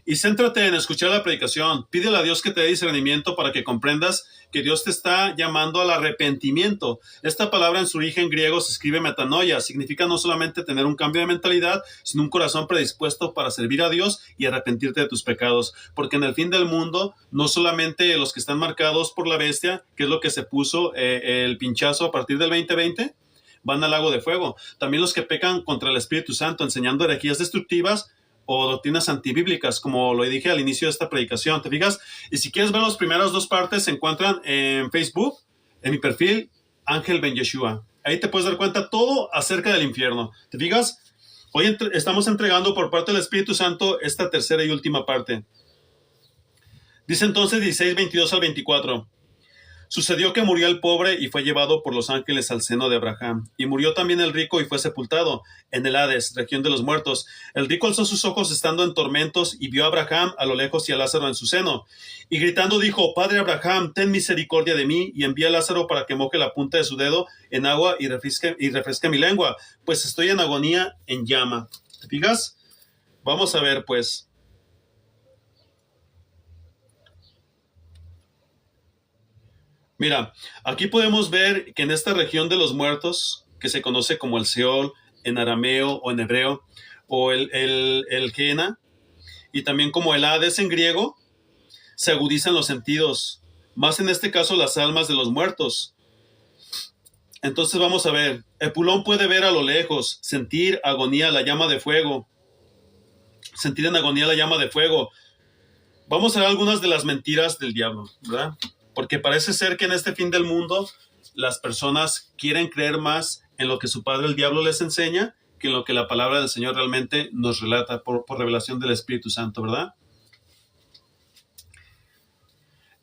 Y céntrate en escuchar la predicación. Pídele a Dios que te dé discernimiento para que comprendas que Dios te está llamando al arrepentimiento. Esta palabra en su origen griego se escribe metanoia. Significa no solamente tener un cambio de mentalidad, sino un corazón predispuesto para servir a Dios y arrepentirte de tus pecados. Porque en el fin del mundo, no solamente los que están marcados por la bestia, que es lo que se puso el pinchazo a partir del 2020, van al lago de fuego. También los que pecan contra el Espíritu Santo, enseñando herejías destructivas o doctrinas antibíblicas, como lo dije al inicio de esta predicación, ¿te fijas? Y si quieres ver las primeras 2 partes, se encuentran en Facebook, en mi perfil, Ángel Ben Yeshua. Ahí te puedes dar cuenta todo acerca del infierno. ¿Te fijas? Hoy estamos entregando por parte del Espíritu Santo esta tercera y última parte. Dice entonces 16, 22 al 24. Sucedió que murió el pobre y fue llevado por los ángeles al seno de Abraham. Y murió también el rico y fue sepultado en el Hades, región de los muertos. El rico alzó sus ojos estando en tormentos y vio a Abraham a lo lejos y a Lázaro en su seno. Y gritando dijo: Padre Abraham, ten misericordia de mí y envía a Lázaro para que moje la punta de su dedo en agua y refresque mi lengua, pues estoy en agonía en llama. ¿Te fijas? Vamos a ver, pues. Mira, aquí podemos ver que en esta región de los muertos, que se conoce como el Seol en arameo o en hebreo, o el Gehenna, y también como el Hades en griego, se agudizan los sentidos, más en este caso las almas de los muertos. Entonces vamos a ver, Epulón puede ver a lo lejos, sentir agonía la llama de fuego, sentir en agonía la llama de fuego. Vamos a ver algunas de las mentiras del diablo, ¿verdad? Porque parece ser que en este fin del mundo las personas quieren creer más en lo que su padre el diablo les enseña que en lo que la palabra del Señor realmente nos relata por revelación del Espíritu Santo, ¿verdad?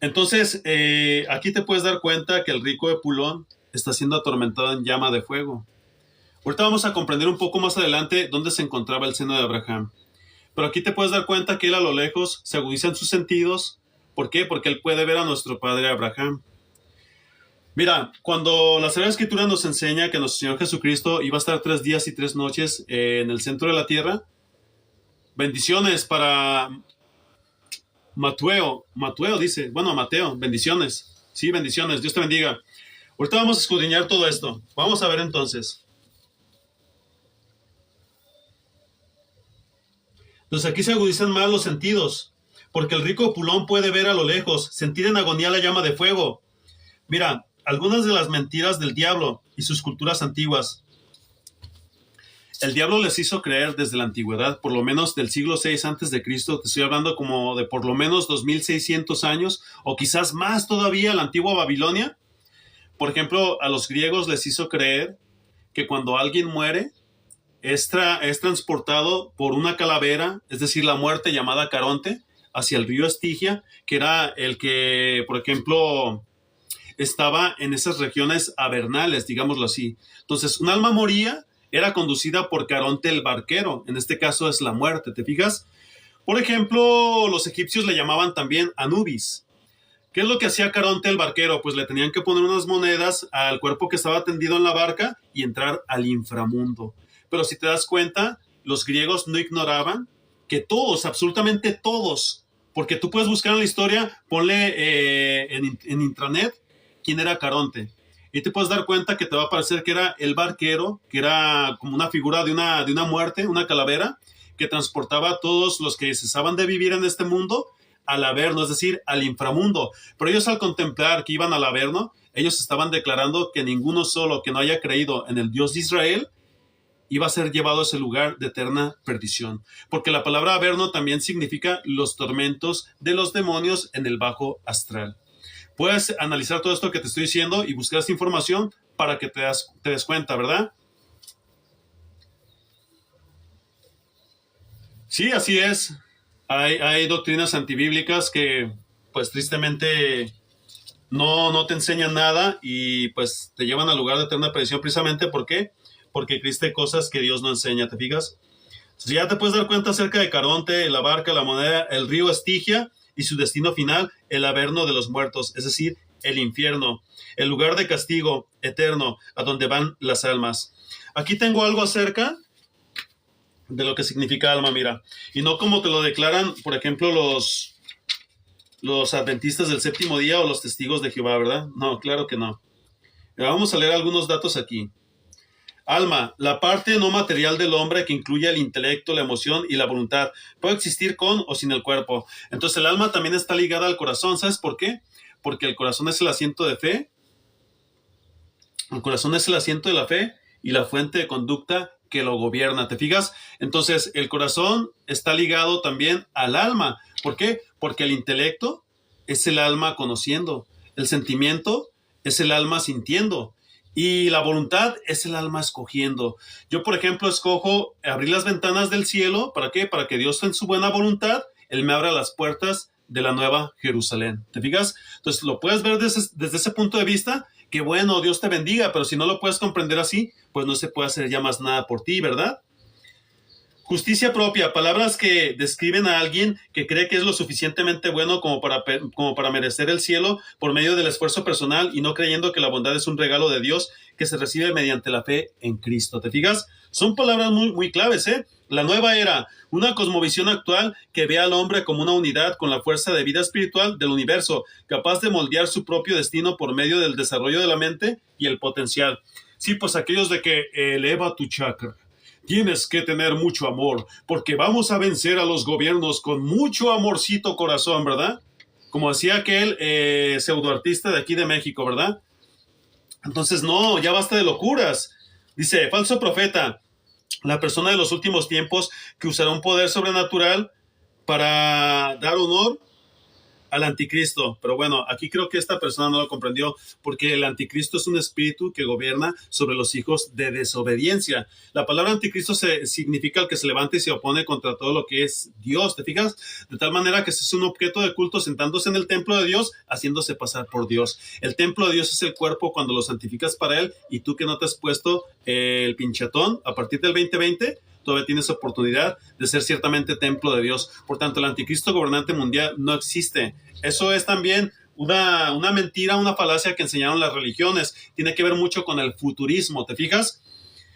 Entonces, aquí te puedes dar cuenta que el rico Epulón está siendo atormentado en llama de fuego. Ahorita vamos a comprender un poco más adelante dónde se encontraba el seno de Abraham. Pero aquí te puedes dar cuenta que él a lo lejos se agudizan sus sentidos. ¿Por qué? Porque él puede ver a nuestro padre Abraham. Mira, cuando la Sagrada Escritura nos enseña que nuestro Señor Jesucristo iba a estar 3 días y 3 noches en el centro de la tierra, bendiciones para Mateo dice, bueno, Mateo, bendiciones. Sí, bendiciones, Dios te bendiga. Ahorita vamos a escudriñar todo esto. Vamos a ver entonces. Entonces aquí se agudizan más los sentidos, porque el rico Epulón puede ver a lo lejos, sentir en agonía la llama de fuego. Mira, algunas de las mentiras del diablo y sus culturas antiguas. El diablo les hizo creer desde la antigüedad, por lo menos del siglo VI antes de Cristo, te estoy hablando como de por lo menos 2600 años, o quizás más todavía, la antigua Babilonia. Por ejemplo, a los griegos les hizo creer que cuando alguien muere, es transportado por una calavera, es decir, la muerte llamada Caronte, hacia el río Estigia, que era el que, por ejemplo, estaba en esas regiones avernales, digámoslo así. Entonces, un alma moría, era conducida por Caronte el barquero, en este caso es la muerte, ¿te fijas? Por ejemplo, los egipcios le llamaban también Anubis. ¿Qué es lo que hacía Caronte el barquero? Pues le tenían que poner unas monedas al cuerpo que estaba tendido en la barca y entrar al inframundo. Pero si te das cuenta, los griegos no ignoraban que todos, absolutamente todos, porque tú puedes buscar en la historia, ponle en intranet quién era Caronte. Y te puedes dar cuenta que te va a parecer que era el barquero, que era como una figura de una muerte, una calavera, que transportaba a todos los que cesaban de vivir en este mundo al Averno, es decir, al inframundo. Pero ellos al contemplar que iban al Averno, ellos estaban declarando que ninguno solo que no haya creído en el Dios de Israel iba a ser llevado a ese lugar de eterna perdición. Porque la palabra Averno también significa los tormentos de los demonios en el bajo astral. Puedes analizar todo esto que te estoy diciendo y buscar esta información para que te des cuenta, ¿verdad? Sí, así es. Hay doctrinas antibíblicas que, pues tristemente, no te enseñan nada y pues te llevan al lugar de eterna perdición precisamente. ¿Por qué? Porque existen cosas que Dios no enseña, ¿te fijas? Si ya te puedes dar cuenta acerca de Caronte, la barca, la moneda, el río Estigia y su destino final, el Averno de los muertos, es decir, el infierno, el lugar de castigo eterno a donde van las almas. Aquí tengo algo acerca de lo que significa alma, mira, y no como te lo declaran, por ejemplo, los adventistas del séptimo día o los testigos de Jehová, ¿verdad? No, claro que no. Vamos a leer algunos datos aquí. Alma, la parte no material del hombre que incluye el intelecto, la emoción y la voluntad. Puede existir con o sin el cuerpo. Entonces el alma también está ligada al corazón. ¿Sabes por qué? Porque el corazón es el asiento de fe. El corazón es el asiento de la fe y la fuente de conducta que lo gobierna. ¿Te fijas? Entonces el corazón está ligado también al alma. ¿Por qué? Porque el intelecto es el alma conociendo. El sentimiento es el alma sintiendo. Y la voluntad es el alma escogiendo. Yo, por ejemplo, escojo abrir las ventanas del cielo. ¿Para qué? Para que Dios en su buena voluntad, Él me abra las puertas de la Nueva Jerusalén. ¿Te fijas? Entonces lo puedes ver desde ese punto de vista, que bueno, Dios te bendiga, pero si no lo puedes comprender así, pues no se puede hacer ya más nada por ti, ¿verdad? Justicia propia, palabras que describen a alguien que cree que es lo suficientemente bueno como para merecer el cielo por medio del esfuerzo personal y no creyendo que la bondad es un regalo de Dios que se recibe mediante la fe en Cristo. ¿Te fijas? Son palabras muy, muy claves, ¿eh? La nueva era, una cosmovisión actual que ve al hombre como una unidad con la fuerza de vida espiritual del universo, capaz de moldear su propio destino por medio del desarrollo de la mente y el potencial. Sí, pues aquellos de que eleva tu chakra. Tienes que tener mucho amor, porque vamos a vencer a los gobiernos con mucho amorcito corazón, ¿verdad? Como decía aquel pseudoartista de aquí de México, ¿verdad? Entonces, no, ya basta de locuras. Dice, falso profeta, la persona de los últimos tiempos que usará un poder sobrenatural para dar honor al anticristo. Pero bueno, aquí creo que esta persona no lo comprendió, porque el anticristo es un espíritu que gobierna sobre los hijos de desobediencia. La palabra anticristo significa el que se levanta y se opone contra todo lo que es Dios, ¿te fijas? De tal manera que es un objeto de culto sentándose en el templo de Dios, haciéndose pasar por Dios. El templo de Dios es el cuerpo cuando lo santificas para Él, y tú que no te has puesto el pinchatón a partir del 2020, todavía tienes oportunidad de ser ciertamente templo de Dios. Por tanto, el anticristo gobernante mundial no existe. Eso es también una mentira, una falacia que enseñaron las religiones. Tiene que ver mucho con el futurismo, ¿te fijas?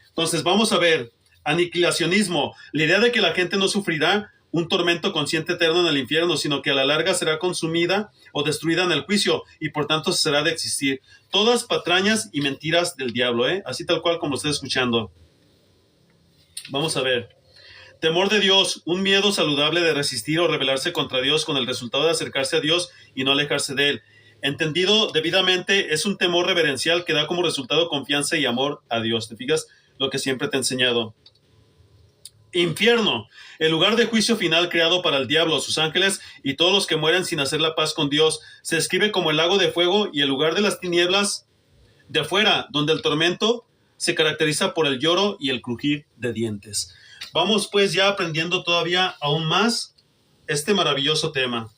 Entonces, vamos a ver. Aniquilacionismo. La idea de que la gente no sufrirá un tormento consciente eterno en el infierno, sino que a la larga será consumida o destruida en el juicio y por tanto cesará de existir. Todas patrañas y mentiras del diablo, ¿eh? Así tal cual como lo estoy escuchando. Vamos a ver. Temor de Dios, un miedo saludable de resistir o rebelarse contra Dios con el resultado de acercarse a Dios y no alejarse de Él. Entendido debidamente, es un temor reverencial que da como resultado confianza y amor a Dios. ¿Te fijas lo que siempre te he enseñado? Infierno, el lugar de juicio final creado para el diablo, sus ángeles y todos los que mueren sin hacer la paz con Dios. Se describe como el lago de fuego y el lugar de las tinieblas de afuera, donde el tormento se caracteriza por el lloro y el crujir de dientes. Vamos pues ya aprendiendo todavía aún más este maravilloso tema.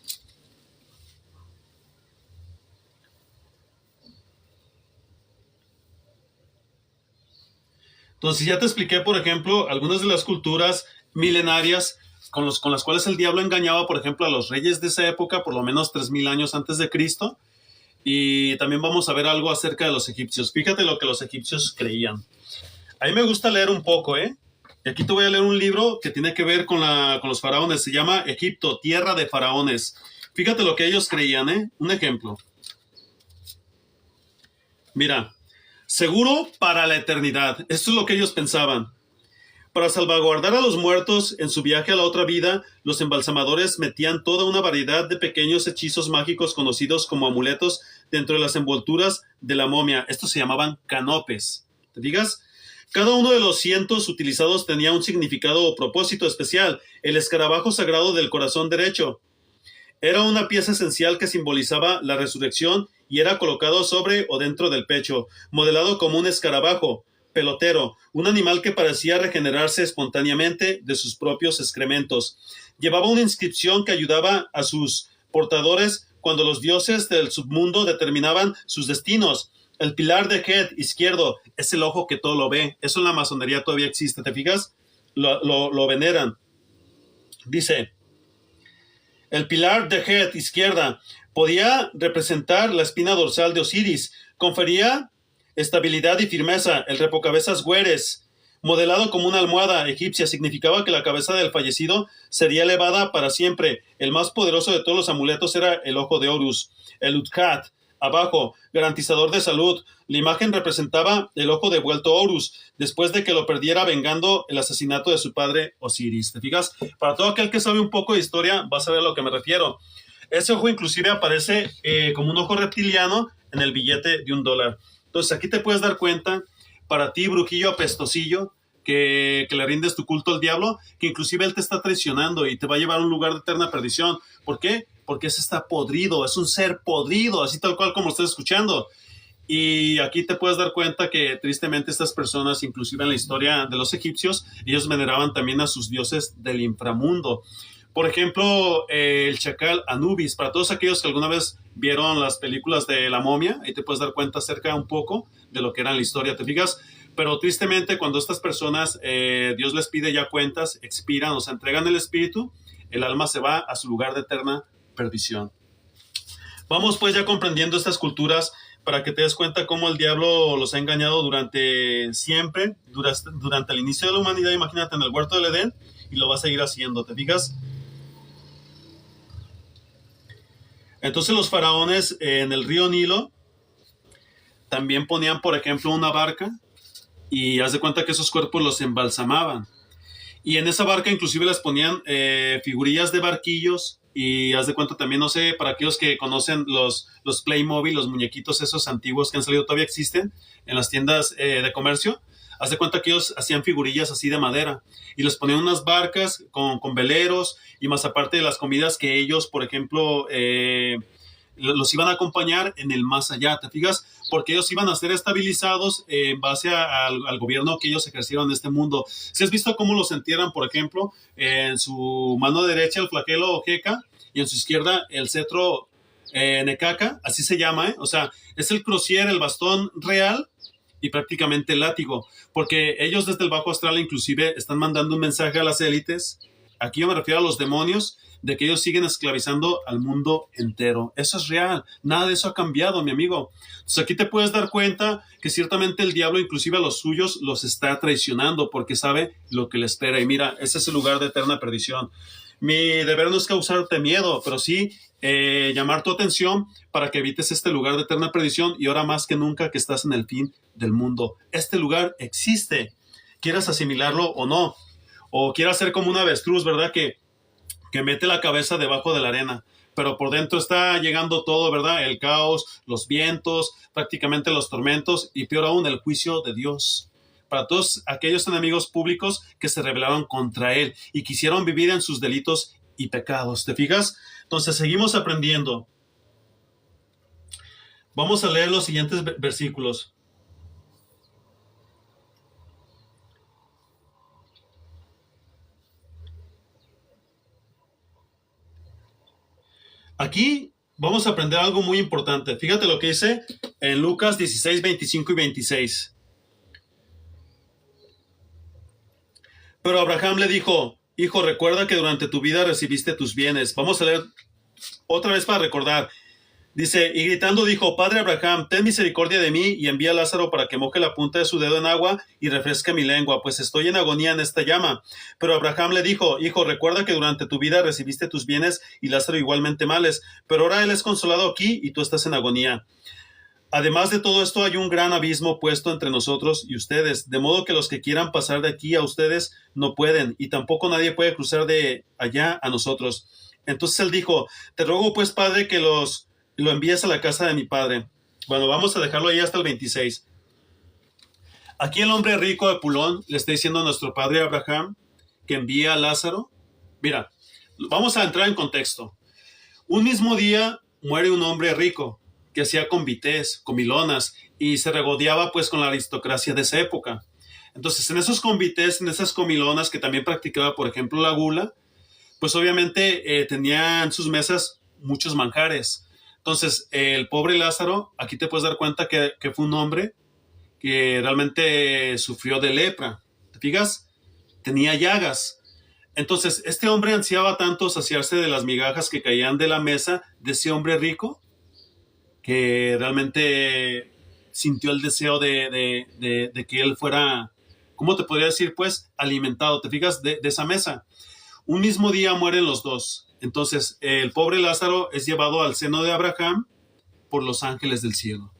Entonces ya te expliqué, por ejemplo, algunas de las culturas milenarias con las cuales el diablo engañaba, por ejemplo, a los reyes de esa época, por lo menos 3000 años antes de Cristo. Y también vamos a ver algo acerca de los egipcios. Fíjate lo que los egipcios creían. A mí me gusta leer un poco, ¿eh? Y aquí te voy a leer un libro que tiene que ver con los faraones. Se llama Egipto, tierra de faraones. Fíjate lo que ellos creían, ¿eh? Un ejemplo. Mira, seguro para la eternidad. Esto es lo que ellos pensaban. Para salvaguardar a los muertos en su viaje a la otra vida, los embalsamadores metían toda una variedad de pequeños hechizos mágicos conocidos como amuletos dentro de las envolturas de la momia. Estos se llamaban canopes. ¿Te digas? Cada uno de los cientos utilizados tenía un significado o propósito especial. El escarabajo sagrado del corazón derecho era una pieza esencial que simbolizaba la resurrección y era colocado sobre o dentro del pecho, modelado como un escarabajo pelotero, un animal que parecía regenerarse espontáneamente de sus propios excrementos. Llevaba una inscripción que ayudaba a sus portadores cuando los dioses del submundo determinaban sus destinos. El pilar de Het izquierdo es el ojo que todo lo ve. Eso en la masonería todavía existe, ¿te fijas? Lo veneran. Dice, el pilar de Het izquierda podía representar la espina dorsal de Osiris. Confería estabilidad y firmeza. El repocabezas Güeres, modelado como una almohada egipcia, significaba que la cabeza del fallecido sería elevada para siempre. El más poderoso de todos los amuletos era el ojo de Horus. El Utkat, abajo, garantizador de salud. La imagen representaba el ojo devuelto a Horus, después de que lo perdiera vengando el asesinato de su padre Osiris. ¿Te fijas? Para todo aquel que sabe un poco de historia, va a saber a lo que me refiero. Ese ojo inclusive aparece como un ojo reptiliano en el billete de $1. Entonces aquí te puedes dar cuenta, para ti, brujillo apestosillo, que le rindes tu culto al diablo, que inclusive él te está traicionando y te va a llevar a un lugar de eterna perdición. ¿Por qué? Porque ese está podrido, es un ser podrido, así tal cual como lo estás escuchando. Y aquí te puedes dar cuenta que tristemente estas personas, inclusive en la historia de los egipcios, ellos veneraban también a sus dioses del inframundo. Por ejemplo, el chacal Anubis, para todos aquellos que alguna vez vieron las películas de La Momia, ahí te puedes dar cuenta acerca un poco de lo que era en la historia, ¿te fijas? Pero tristemente cuando estas personas, Dios les pide ya cuentas, expiran o se entregan el espíritu, el alma se va a su lugar de eterna perdición. Vamos pues ya comprendiendo estas culturas para que te des cuenta cómo el diablo los ha engañado durante siempre, durante el inicio de la humanidad, imagínate en el huerto del Edén, y lo va a seguir haciendo, ¿te fijas? Entonces los faraones en el río Nilo también ponían, por ejemplo, una barca y haz de cuenta que esos cuerpos los embalsamaban. Y en esa barca inclusive les ponían figurillas de barquillos y haz de cuenta también, no sé, para aquellos que conocen los Playmobil, los muñequitos esos antiguos que han salido, todavía existen en las tiendas de comercio. Haz de cuenta que ellos hacían figurillas así de madera y les ponían unas barcas con veleros y más aparte de las comidas que ellos, por ejemplo, los iban a acompañar en el más allá, ¿te fijas? Porque ellos iban a ser estabilizados en base al gobierno que ellos ejercieron en este mundo. Si has visto cómo los entierran, por ejemplo, en su mano derecha el flagelo o jeca y en su izquierda el cetro necaca, así se llama, ¿eh? O sea, es el crosier, el bastón real y prácticamente el látigo, porque ellos desde el bajo astral inclusive están mandando un mensaje a las élites, aquí yo me refiero a los demonios, de que ellos siguen esclavizando al mundo entero. Eso es real, nada de eso ha cambiado, mi amigo. Entonces aquí te puedes dar cuenta que ciertamente el diablo inclusive a los suyos los está traicionando porque sabe lo que le espera y mira, ese es el lugar de eterna perdición. Mi deber no es causarte miedo, pero sí llamar tu atención para que evites este lugar de eterna perdición y ahora más que nunca que estás en el fin del mundo. Este lugar existe, quieras asimilarlo o no, o quieras ser como un avestruz, ¿verdad? Que mete la cabeza debajo de la arena, pero por dentro está llegando todo, ¿verdad? El caos, los vientos, prácticamente los tormentos y peor aún el juicio de Dios. Para todos aquellos enemigos públicos que se rebelaron contra Él y quisieron vivir en sus delitos y pecados. ¿Te fijas? Entonces seguimos aprendiendo. Vamos a leer los siguientes versículos. Aquí vamos a aprender algo muy importante. Fíjate lo que dice en Lucas 16, 25 y 26. Pero Abraham le dijo, hijo, recuerda que durante tu vida recibiste tus bienes. Vamos a leer otra vez para recordar. Dice, y gritando dijo, Padre Abraham, ten misericordia de mí y envía a Lázaro para que moje la punta de su dedo en agua y refresque mi lengua, pues estoy en agonía en esta llama. Pero Abraham le dijo, hijo, recuerda que durante tu vida recibiste tus bienes y Lázaro igualmente males, pero ahora él es consolado aquí y tú estás en agonía. Además de todo esto, hay un gran abismo puesto entre nosotros y ustedes, de modo que los que quieran pasar de aquí a ustedes no pueden, y tampoco nadie puede cruzar de allá a nosotros. Entonces él dijo, te ruego pues, Padre, que lo envíes a la casa de mi padre. Bueno, vamos a dejarlo ahí hasta el 26. Aquí el hombre rico de Pulón le está diciendo a nuestro padre Abraham que envíe a Lázaro. Mira, vamos a entrar en contexto. Un mismo día muere un hombre rico que hacía convites, comilonas y se regodeaba pues con la aristocracia de esa época. Entonces en esos convites, en esas comilonas que también practicaba por ejemplo la gula, pues obviamente tenían en sus mesas muchos manjares. Entonces el pobre Lázaro, aquí te puedes dar cuenta que fue un hombre que realmente sufrió de lepra. ¿Te fijas? Tenía llagas. Entonces, este hombre ansiaba tanto saciarse de las migajas que caían de la mesa de ese hombre rico que realmente sintió el deseo de que él fuera, ¿cómo te podría decir? Pues alimentado, ¿te fijas? De esa mesa. Un mismo día mueren los dos. Entonces, el pobre Lázaro es llevado al seno de Abraham por los ángeles del cielo.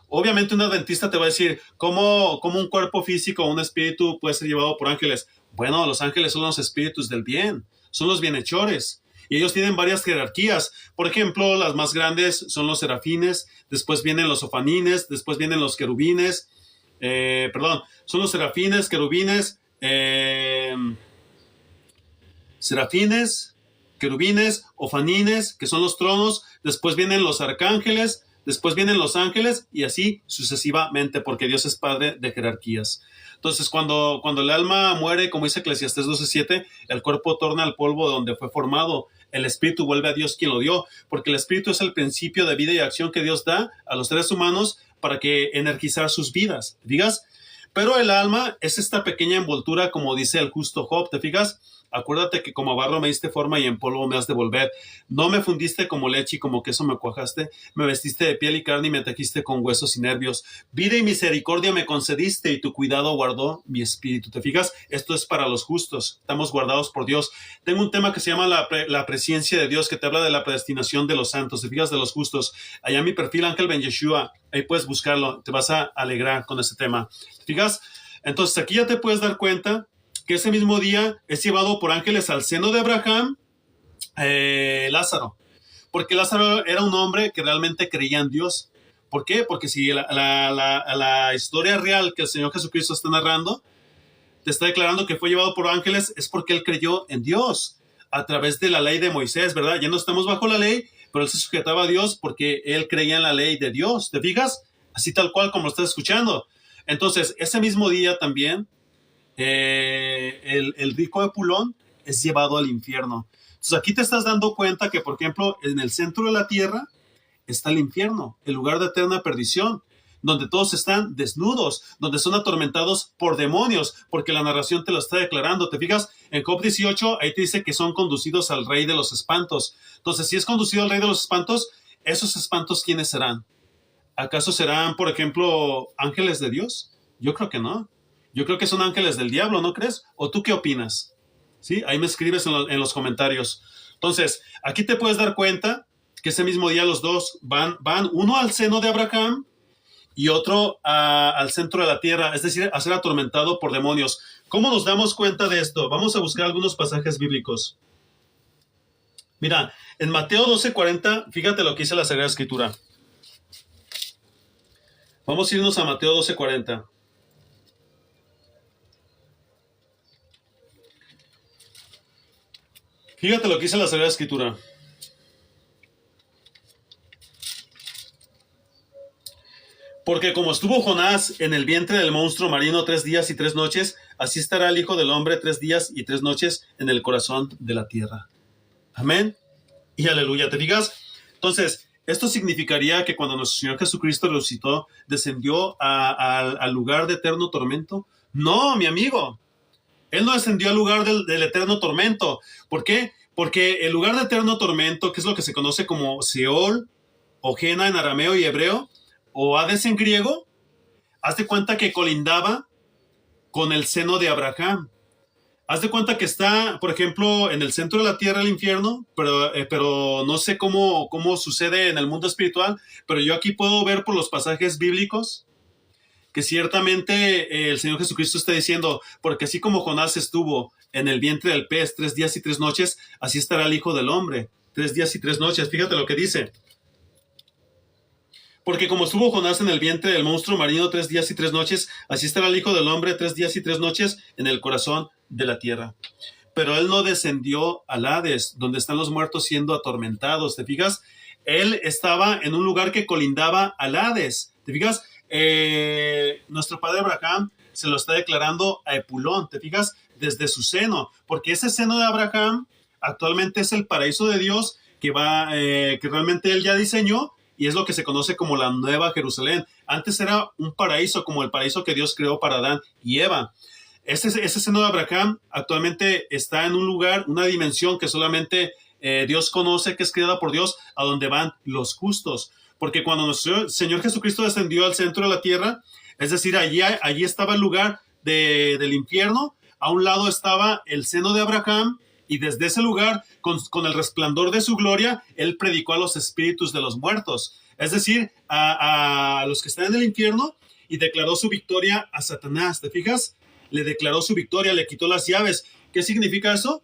Obviamente un adventista te va a decir, ¿cómo un cuerpo físico o un espíritu puede ser llevado por ángeles? Bueno, los ángeles son los espíritus del bien, son los bienhechores. Y ellos tienen varias jerarquías. Por ejemplo, las más grandes son los serafines, después vienen los ofanines, después vienen los querubines. Son los serafines, querubines, serafines, querubines, ofanines, que son los tronos. Después vienen los arcángeles, después vienen los ángeles y así sucesivamente, porque Dios es padre de jerarquías. Entonces, cuando el alma muere, como dice Eclesiastés 12:7, el cuerpo torna al polvo de donde fue formado. El espíritu vuelve a Dios quien lo dio, porque el espíritu es el principio de vida y acción que Dios da a los seres humanos para que energizar sus vidas. ¿Digas? Pero el alma es esta pequeña envoltura, como dice el justo Job, ¿te fijas? Acuérdate que como barro me diste forma y en polvo me has de volver. No me fundiste como leche y como queso me cuajaste. Me vestiste de piel y carne y me tejiste con huesos y nervios. Vida y misericordia me concediste y tu cuidado guardó mi espíritu. ¿Te fijas? Esto es para los justos. Estamos guardados por Dios. Tengo un tema que se llama la presciencia de Dios, que te habla de la predestinación de los santos. ¿Te fijas? De los justos. Allá en mi perfil, Ángel Ben Yeshua. Ahí puedes buscarlo. Te vas a alegrar con este tema. ¿Te fijas? Entonces aquí ya te puedes dar cuenta que ese mismo día es llevado por ángeles al seno de Abraham, Lázaro, porque Lázaro era un hombre que realmente creía en Dios. ¿Por qué? Porque si la historia real que el Señor Jesucristo está narrando te está declarando que fue llevado por ángeles, es porque él creyó en Dios a través de la ley de Moisés, ¿verdad? Ya no estamos bajo la ley, pero él se sujetaba a Dios porque él creía en la ley de Dios. ¿Te fijas? Así tal cual como lo estás escuchando. Entonces, ese mismo día también, el rico Epulón es llevado al infierno. Entonces aquí te estás dando cuenta que, por ejemplo, en el centro de la tierra está el infierno, el lugar de eterna perdición, donde todos están desnudos, donde son atormentados por demonios, porque la narración te lo está declarando. ¿Te fijas? En Job 18, ahí te dice que son conducidos al rey de los espantos. Entonces, si es conducido al rey de los espantos, ¿esos espantos quiénes serán? ¿Acaso serán, por ejemplo, ángeles de Dios? Yo creo que no. Yo creo que son ángeles del diablo, ¿no crees? ¿O tú qué opinas? ¿Sí? Ahí me escribes en los comentarios. Entonces, aquí te puedes dar cuenta que ese mismo día los dos van uno al seno de Abraham y otro al centro de la tierra, es decir, a ser atormentado por demonios. ¿Cómo nos damos cuenta de esto? Vamos a buscar algunos pasajes bíblicos. Mira, en Mateo 12:40, fíjate lo que dice la Sagrada Escritura. Vamos a irnos a Mateo 12:40. Fíjate lo que dice la Sagrada Escritura. Porque como estuvo Jonás en el vientre del monstruo marino 3 días y 3 noches, así estará el Hijo del Hombre 3 días y 3 noches en el corazón de la tierra. Amén y aleluya. ¿Te fijas? Entonces, esto significaría que cuando nuestro Señor Jesucristo resucitó, descendió al lugar de eterno tormento. No, mi amigo. Él no descendió al lugar del eterno tormento. ¿Por qué? Porque el lugar de eterno tormento, que es lo que se conoce como Seol, o Gena en arameo y hebreo, o Hades en griego, haz de cuenta que colindaba con el seno de Abraham. Haz de cuenta que está, por ejemplo, en el centro de la tierra el infierno, pero no sé cómo sucede en el mundo espiritual, pero yo aquí puedo ver por los pasajes bíblicos que ciertamente el Señor Jesucristo está diciendo, porque así como Jonás estuvo en el vientre del pez 3 días y 3 noches, así estará el Hijo del Hombre 3 días y 3 noches. Fíjate lo que dice. Porque como estuvo Jonás en el vientre del monstruo marino 3 días y 3 noches, así estará el Hijo del Hombre 3 días y 3 noches en el corazón de la tierra. Pero él no descendió al Hades, donde están los muertos siendo atormentados. ¿Te fijas? Él estaba en un lugar que colindaba al Hades. ¿Te fijas? Nuestro padre Abraham se lo está declarando a Epulón. ¿Te fijas? Desde su seno. Porque ese seno de Abraham actualmente es el paraíso de Dios que realmente él ya diseñó. Y es lo que se conoce como la Nueva Jerusalén. Antes era un paraíso, como el paraíso que Dios creó para Adán y Eva. Ese seno de Abraham actualmente está en un lugar, una dimensión que solamente Dios conoce, que es creada por Dios, a donde van los justos. Porque cuando nuestro Señor Jesucristo descendió al centro de la tierra, es decir, allí estaba el lugar del infierno, a un lado estaba el seno de Abraham, y desde ese lugar, con el resplandor de su gloria, él predicó a los espíritus de los muertos, es decir, a los que están en el infierno, y declaró su victoria a Satanás. ¿Te fijas? Le declaró su victoria, le quitó las llaves. ¿Qué significa eso?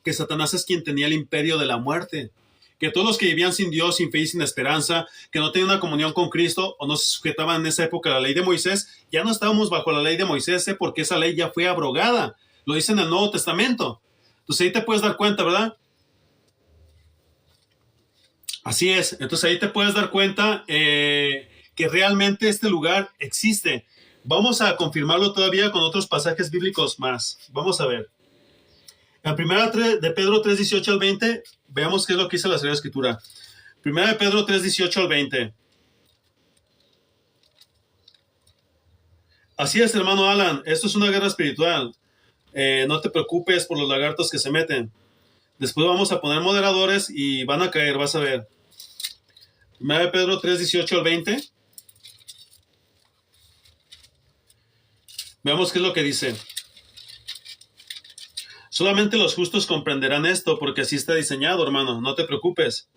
Que Satanás es quien tenía el imperio de la muerte. Que todos los que vivían sin Dios, sin fe y sin esperanza, que no tenían una comunión con Cristo o no se sujetaban en esa época a la ley de Moisés, ya no estábamos bajo la ley de Moisés, porque esa ley ya fue abrogada. Lo dice en el Nuevo Testamento. Entonces ahí te puedes dar cuenta, ¿verdad? Así es. Entonces ahí te puedes dar cuenta que realmente este lugar existe. Vamos a confirmarlo todavía con otros pasajes bíblicos más. Vamos a ver. En primera de Pedro 3, 18 al 20, veamos qué es lo que dice la Sagrada Escritura. Primera de Pedro 3, 18 al 20. Así es, hermano Alan, esto es una guerra espiritual. No te preocupes por los lagartos que se meten. Después vamos a poner moderadores y van a caer, vas a ver. Primera de Pedro 3, 18 al 20. Veamos qué es lo que dice. Solamente los justos comprenderán esto, porque así está diseñado, hermano. No te preocupes.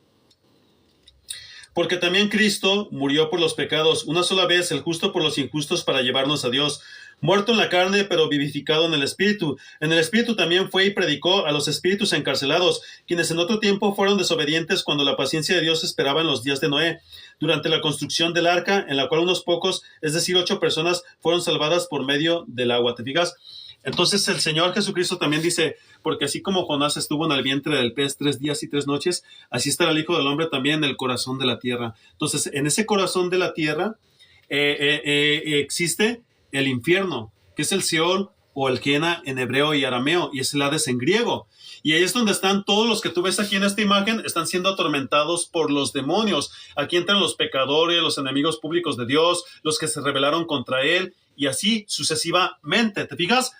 Porque también Cristo murió por los pecados, una sola vez, el justo por los injustos, para llevarnos a Dios. Muerto en la carne, pero vivificado en el Espíritu. En el Espíritu también fue y predicó a los espíritus encarcelados, quienes en otro tiempo fueron desobedientes cuando la paciencia de Dios esperaba en los días de Noé, durante la construcción del arca, en la cual unos pocos, es decir, 8 personas, fueron salvadas por medio del agua. ¿Te fijas? Entonces el Señor Jesucristo también dice, porque así como Jonás estuvo en el vientre del pez 3 días y 3 noches, así estará el Hijo del Hombre también en el corazón de la tierra. Entonces, en ese corazón de la tierra existe el infierno, que es el Seol o el Gehenna en hebreo y arameo, y es el Hades en griego. Y ahí es donde están todos los que tú ves aquí en esta imagen, están siendo atormentados por los demonios. Aquí entran los pecadores, los enemigos públicos de Dios, los que se rebelaron contra Él, y así sucesivamente. ¿Te fijas?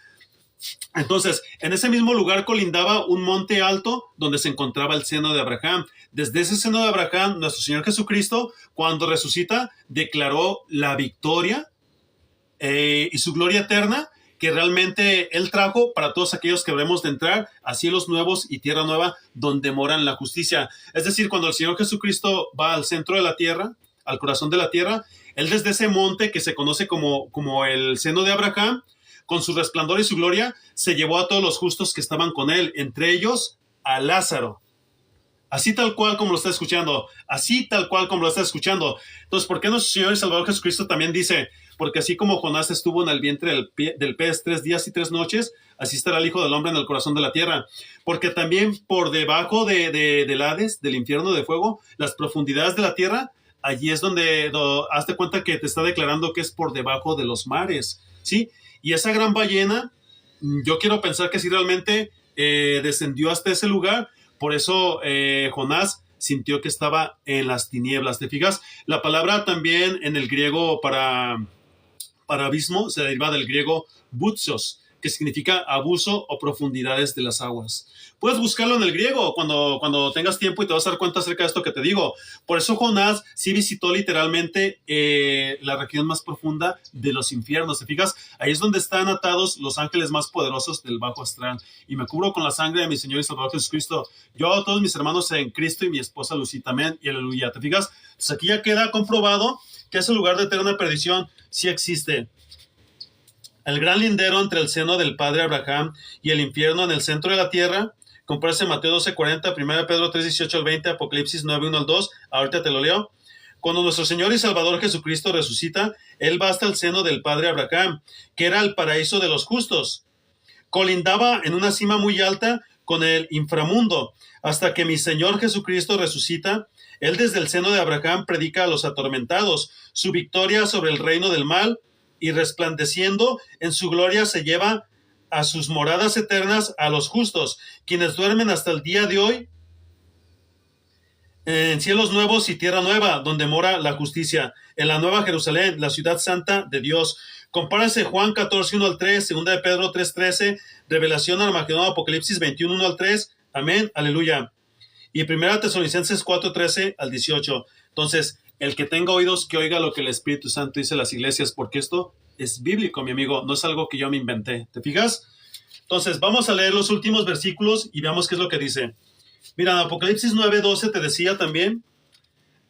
Entonces, en ese mismo lugar colindaba un monte alto donde se encontraba el seno de Abraham. Desde ese seno de Abraham, nuestro Señor Jesucristo, cuando resucita, declaró la victoria y su gloria eterna que realmente Él trajo para todos aquellos que habremos de entrar a cielos nuevos y tierra nueva donde moran la justicia. Es decir, cuando el Señor Jesucristo va al centro de la tierra, al corazón de la tierra, Él desde ese monte que se conoce como el seno de Abraham, con su resplandor y su gloria, se llevó a todos los justos que estaban con él, entre ellos a Lázaro. Así tal cual como lo está escuchando. Así tal cual como lo está escuchando. Entonces, ¿por qué nuestro Señor y Salvador Jesucristo también dice? Porque así como Jonás estuvo en el vientre del pez 3 días y 3 noches, así estará el Hijo del Hombre en el corazón de la tierra. Porque también por debajo del Hades, del infierno de fuego, las profundidades de la tierra, allí es donde hazte cuenta que te está declarando que es por debajo de los mares, ¿sí? Y esa gran ballena, yo quiero pensar que sí realmente descendió hasta ese lugar. Por eso Jonás sintió que estaba en las tinieblas. ¿Te fijas? La palabra también en el griego para abismo se deriva del griego butsos, que significa abuso o profundidades de las aguas. Puedes buscarlo en el griego cuando tengas tiempo y te vas a dar cuenta acerca de esto que te digo. Por eso Jonás sí visitó literalmente la región más profunda de los infiernos. ¿Te fijas? Ahí es donde están atados los ángeles más poderosos del bajo astral. Y me cubro con la sangre de mi Señor y Salvador Jesucristo. Yo a todos mis hermanos en Cristo y mi esposa Lucita. Amén y aleluya. ¿Te fijas? Entonces aquí ya queda comprobado que ese lugar de eterna perdición sí existe. El gran lindero entre el seno del padre Abraham y el infierno en el centro de la tierra, compárase Mateo 12:40, 1 Pedro 3:18 al 20, Apocalipsis 9:1 al 2, ahorita te lo leo. Cuando nuestro Señor y Salvador Jesucristo resucita, Él va hasta el seno del padre Abraham, que era el paraíso de los justos. Colindaba en una cima muy alta con el inframundo, hasta que mi Señor Jesucristo resucita. Él desde el seno de Abraham predica a los atormentados su victoria sobre el reino del mal, y resplandeciendo en su gloria se lleva a sus moradas eternas a los justos, quienes duermen hasta el día de hoy en cielos nuevos y tierra nueva, donde mora la justicia, en la nueva Jerusalén, la ciudad santa de Dios. Compárase Juan 14:1 al 3, 2 de Pedro 3:13, Revelación Armagedón, Apocalipsis 21:1 al 3, amén, aleluya. Y 1 Tesalonicenses 4:13 al 18. Entonces, el que tenga oídos, que oiga lo que el Espíritu Santo dice a las iglesias, porque esto es bíblico, mi amigo, no es algo que yo me inventé. ¿Te fijas? Entonces, vamos a leer los últimos versículos y veamos qué es lo que dice. Mira, en Apocalipsis 9:12 te decía también,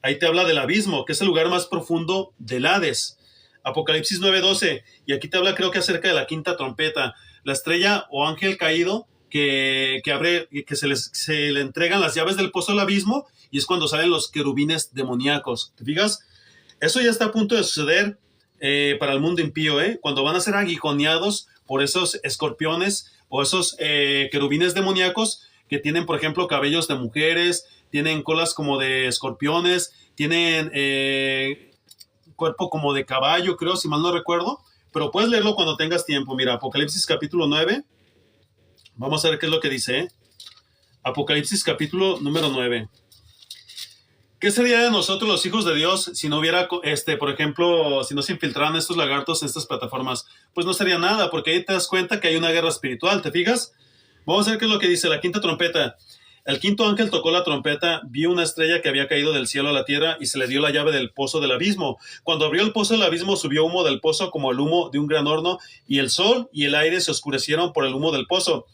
ahí te habla del abismo, que es el lugar más profundo del Hades. Apocalipsis 9:12, y aquí te habla creo que acerca de la quinta trompeta, la estrella o ángel caído que abre, que se le entregan las llaves del pozo del abismo, y es cuando salen los querubines demoníacos. ¿Te fijas? Eso ya está a punto de suceder para el mundo impío, cuando van a ser aguijoneados por esos escorpiones o esos querubines demoníacos que tienen, por ejemplo, cabellos de mujeres, tienen colas como de escorpiones, tienen cuerpo como de caballo, creo, si mal no recuerdo, pero puedes leerlo cuando tengas tiempo. Mira, Apocalipsis capítulo 9, vamos a ver qué es lo que dice, ¿eh? Apocalipsis capítulo número 9. ¿Qué sería de nosotros los hijos de Dios si no hubiera, por ejemplo, si no se infiltraran estos lagartos en estas plataformas? Pues no sería nada, porque ahí te das cuenta que hay una guerra espiritual, ¿te fijas? Vamos a ver qué es lo que dice la quinta trompeta. El quinto ángel tocó la trompeta, vio una estrella que había caído del cielo a la tierra y se le dio la llave del pozo del abismo. Cuando abrió el pozo del abismo, subió humo del pozo como el humo de un gran horno, y el sol y el aire se oscurecieron por el humo del pozo.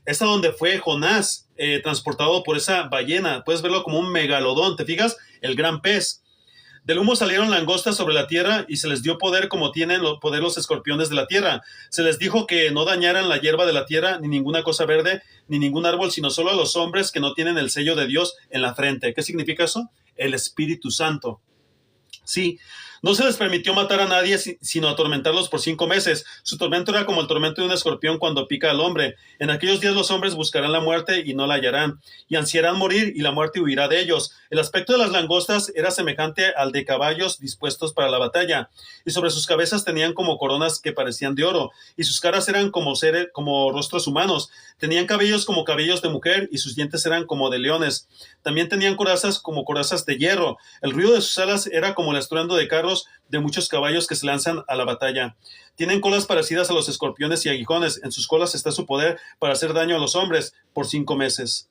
Es a donde fue Jonás transportado por esa ballena. Puedes verlo como un megalodón, ¿te fijas? El gran pez. Del humo salieron langostas sobre la tierra y se les dio poder como tienen poder los escorpiones de la tierra. Se les dijo que no dañaran la hierba de la tierra, ni ninguna cosa verde, ni ningún árbol, sino solo a los hombres que no tienen el sello de Dios en la frente. ¿Qué significa eso? El Espíritu Santo. Sí, no se les permitió matar a nadie, sino atormentarlos por 5 meses. Su tormento era como el tormento de un escorpión cuando pica al hombre. En aquellos días los hombres buscarán la muerte y no la hallarán, y ansiarán morir y la muerte huirá de ellos. El aspecto de las langostas era semejante al de caballos dispuestos para la batalla, y sobre sus cabezas tenían como coronas que parecían de oro, y sus caras eran como rostros humanos. Tenían cabellos como cabellos de mujer, y sus dientes eran como de leones. También tenían corazas como corazas de hierro. El ruido de sus alas era como el estruendo de carros de muchos caballos que se lanzan a la batalla. Tienen colas parecidas a los escorpiones y aguijones. En sus colas está su poder para hacer daño a los hombres por 5 meses.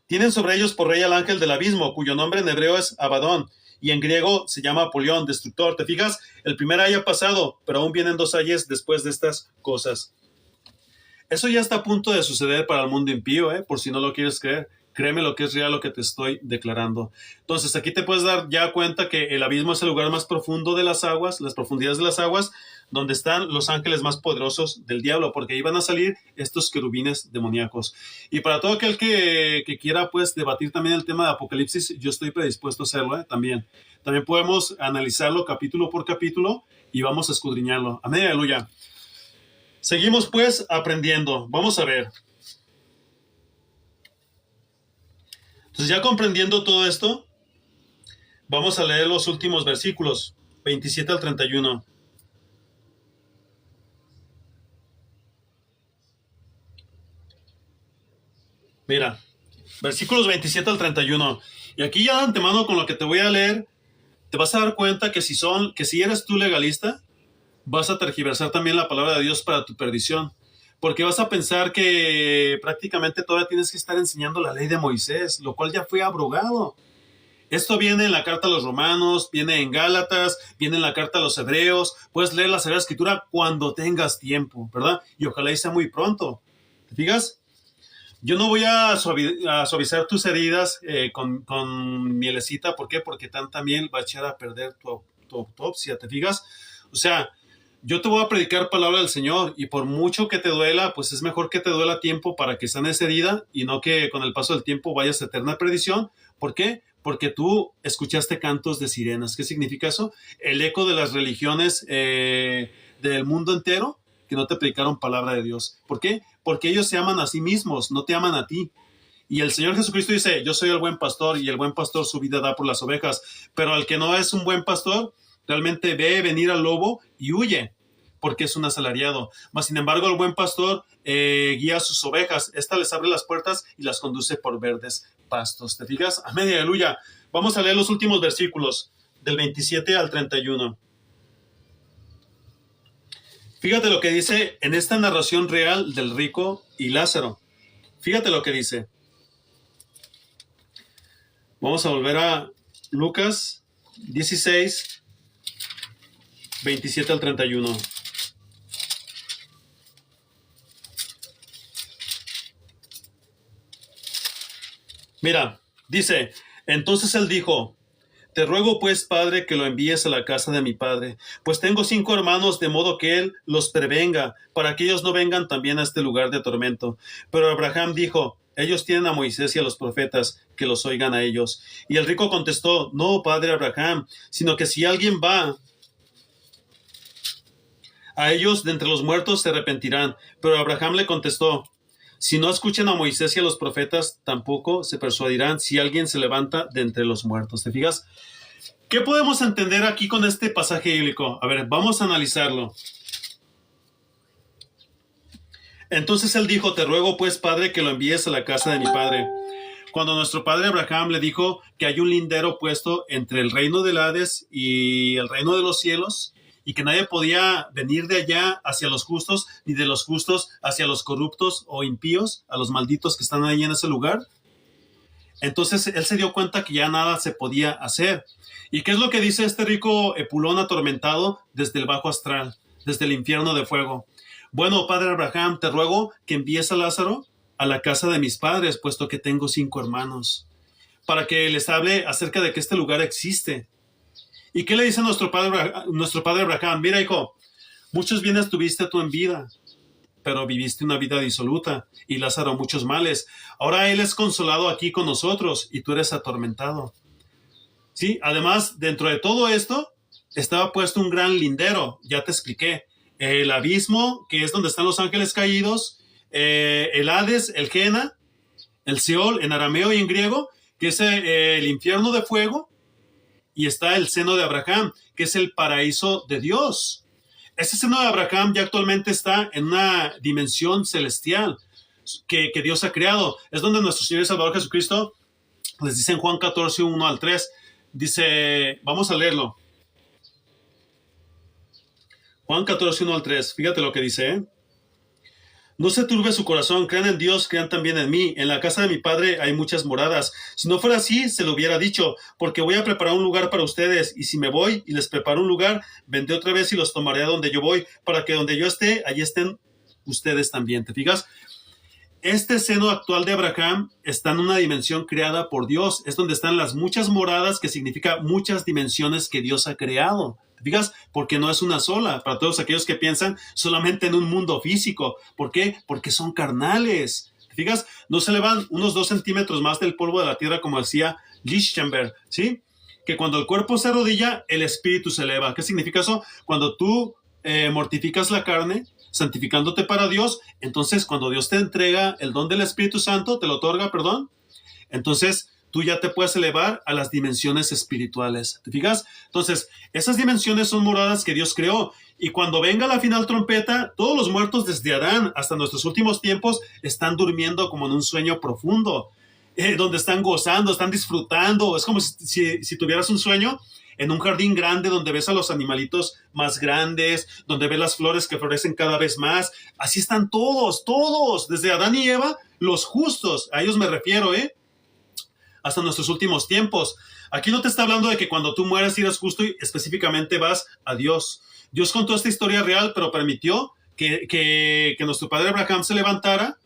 Tienen sobre ellos por rey al ángel del abismo, cuyo nombre en hebreo es Abadón, y en griego se llama Apolión, destructor. ¿Te fijas? El primer ay ha pasado, pero aún vienen 2 ayes después de estas cosas. Eso ya está a punto de suceder para el mundo impío, por si no lo quieres creer. Créeme lo que es real lo que te estoy declarando. Entonces, aquí te puedes dar ya cuenta que el abismo es el lugar más profundo de las aguas, las profundidades de las aguas, donde están los ángeles más poderosos del diablo, porque ahí van a salir estos querubines demoníacos. Y para todo aquel que quiera, pues, debatir también el tema de Apocalipsis, yo estoy predispuesto a hacerlo, también. También podemos analizarlo capítulo por capítulo y vamos a escudriñarlo. Amén, aleluya. Seguimos, pues, aprendiendo. Vamos a ver. Entonces, ya comprendiendo todo esto, vamos a leer los últimos versículos, 27 al 31. Mira, versículos 27 al 31. Y aquí ya de antemano con lo que te voy a leer, te vas a dar cuenta que si eres tú legalista, vas a tergiversar también la palabra de Dios para tu perdición. Porque vas a pensar que prácticamente todavía tienes que estar enseñando la ley de Moisés, lo cual ya fue abrogado. Esto viene en la carta a los Romanos, viene en Gálatas, viene en la carta a los Hebreos. Puedes leer la Sagrada Escritura cuando tengas tiempo, ¿verdad? Y ojalá y sea muy pronto. ¿Te fijas? Yo no voy a suavizar tus heridas con mielecita. ¿Por qué? Porque tanta miel va a echar a perder tu autopsia. ¿Te fijas? O sea, yo te voy a predicar palabra del Señor y por mucho que te duela, pues es mejor que te duela a tiempo para que sanes esa herida y no que con el paso del tiempo vayas a eterna perdición. ¿Por qué? Porque tú escuchaste cantos de sirenas. ¿Qué significa eso? El eco de las religiones del mundo entero que no te predicaron palabra de Dios. ¿Por qué? Porque ellos se aman a sí mismos, no te aman a ti. Y el Señor Jesucristo dice, yo soy el buen pastor y el buen pastor su vida da por las ovejas. Pero al que no es un buen pastor, realmente ve venir al lobo y huye, porque es un asalariado. Mas, sin embargo, el buen pastor guía a sus ovejas. Esta les abre las puertas y las conduce por verdes pastos. ¿Te fijas? Amén y aleluya. Vamos a leer los últimos versículos, del 27 al 31. Fíjate lo que dice en esta narración real del rico y Lázaro. Fíjate lo que dice. Vamos a volver a Lucas 16, 27 al 31. Mira, dice, entonces él dijo, te ruego pues, padre, que lo envíes a la casa de mi padre, pues tengo 5 hermanos, de modo que él los prevenga, para que ellos no vengan también a este lugar de tormento. Pero Abraham dijo, ellos tienen a Moisés y a los profetas, que los oigan a ellos. Y el rico contestó, no, padre Abraham, sino que si alguien va a ellos de entre los muertos, se arrepentirán. Pero Abraham le contestó, Si no escuchan a Moisés y a los profetas, tampoco se persuadirán si alguien se levanta de entre los muertos. ¿Te fijas? ¿Qué podemos entender aquí con este pasaje bíblico? A ver, vamos a analizarlo. Entonces él dijo, te ruego pues, Padre, que lo envíes a la casa de mi padre. Cuando nuestro padre Abraham le dijo que hay un lindero puesto entre el reino del Hades y el reino de los cielos, y que nadie podía venir de allá hacia los justos, ni de los justos hacia los corruptos o impíos, a los malditos que están ahí en ese lugar. Entonces él se dio cuenta que ya nada se podía hacer. ¿Y qué es lo que dice este rico Epulón atormentado desde el bajo astral, desde el infierno de fuego? Bueno, padre Abraham, te ruego que envíes a Lázaro a la casa de mis padres, puesto que tengo 5 hermanos, para que les hable acerca de que este lugar existe. ¿Y qué le dice nuestro padre Abraham? Mira, hijo, muchos bienes tuviste tú en vida, pero viviste una vida disoluta, y Lázaro muchos males. Ahora él es consolado aquí con nosotros, y tú eres atormentado. Sí, además, dentro de todo esto, estaba puesto un gran lindero, ya te expliqué. El abismo, que es donde están los ángeles caídos, el Hades, el Gena, el Seol en arameo y en griego, que es el infierno de fuego, y está el seno de Abraham, que es el paraíso de Dios. Ese seno de Abraham ya actualmente está en una dimensión celestial que Dios ha creado. Es donde nuestro Señor y Salvador Jesucristo les dice en Juan 14, 1 al 3, dice, vamos a leerlo. Juan 14, 1 al 3, fíjate lo que dice, ¿eh? No se turbe su corazón, crean en Dios, crean también en mí. En la casa de mi padre hay muchas moradas. Si no fuera así, se lo hubiera dicho, porque voy a preparar un lugar para ustedes. Y si me voy y les preparo un lugar, vendré otra vez y los tomaré a donde yo voy, para que donde yo esté, allí estén ustedes también. ¿Te fijas? Este seno actual de Abraham está en una dimensión creada por Dios. Es donde están las muchas moradas, que significa muchas dimensiones que Dios ha creado. ¿Te fijas? Porque no es una sola. Para todos aquellos que piensan solamente en un mundo físico. ¿Por qué? Porque son carnales. ¿Te fijas? No se elevan unos 2 centímetros más del polvo de la tierra, como decía Lichtenberg, ¿sí? Que cuando el cuerpo se arrodilla, el espíritu se eleva. ¿Qué significa eso? Cuando tú mortificas la carne, santificándote para Dios, entonces cuando Dios te entrega el don del Espíritu Santo, te lo otorga, perdón, entonces tú ya te puedes elevar a las dimensiones espirituales. ¿Te fijas? Entonces, esas dimensiones son moradas que Dios creó. Y cuando venga la final trompeta, todos los muertos desde Adán hasta nuestros últimos tiempos están durmiendo como en un sueño profundo, donde están gozando, están disfrutando. Es como si tuvieras un sueño en un jardín grande donde ves a los animalitos más grandes, donde ves las flores que florecen cada vez más. Así están todos, desde Adán y Eva, los justos, a ellos me refiero, hasta nuestros últimos tiempos. Aquí no te está hablando de que cuando tú mueras eres justo y específicamente vas a Dios. Dios contó esta historia real, pero permitió que nuestro padre Abraham se levantara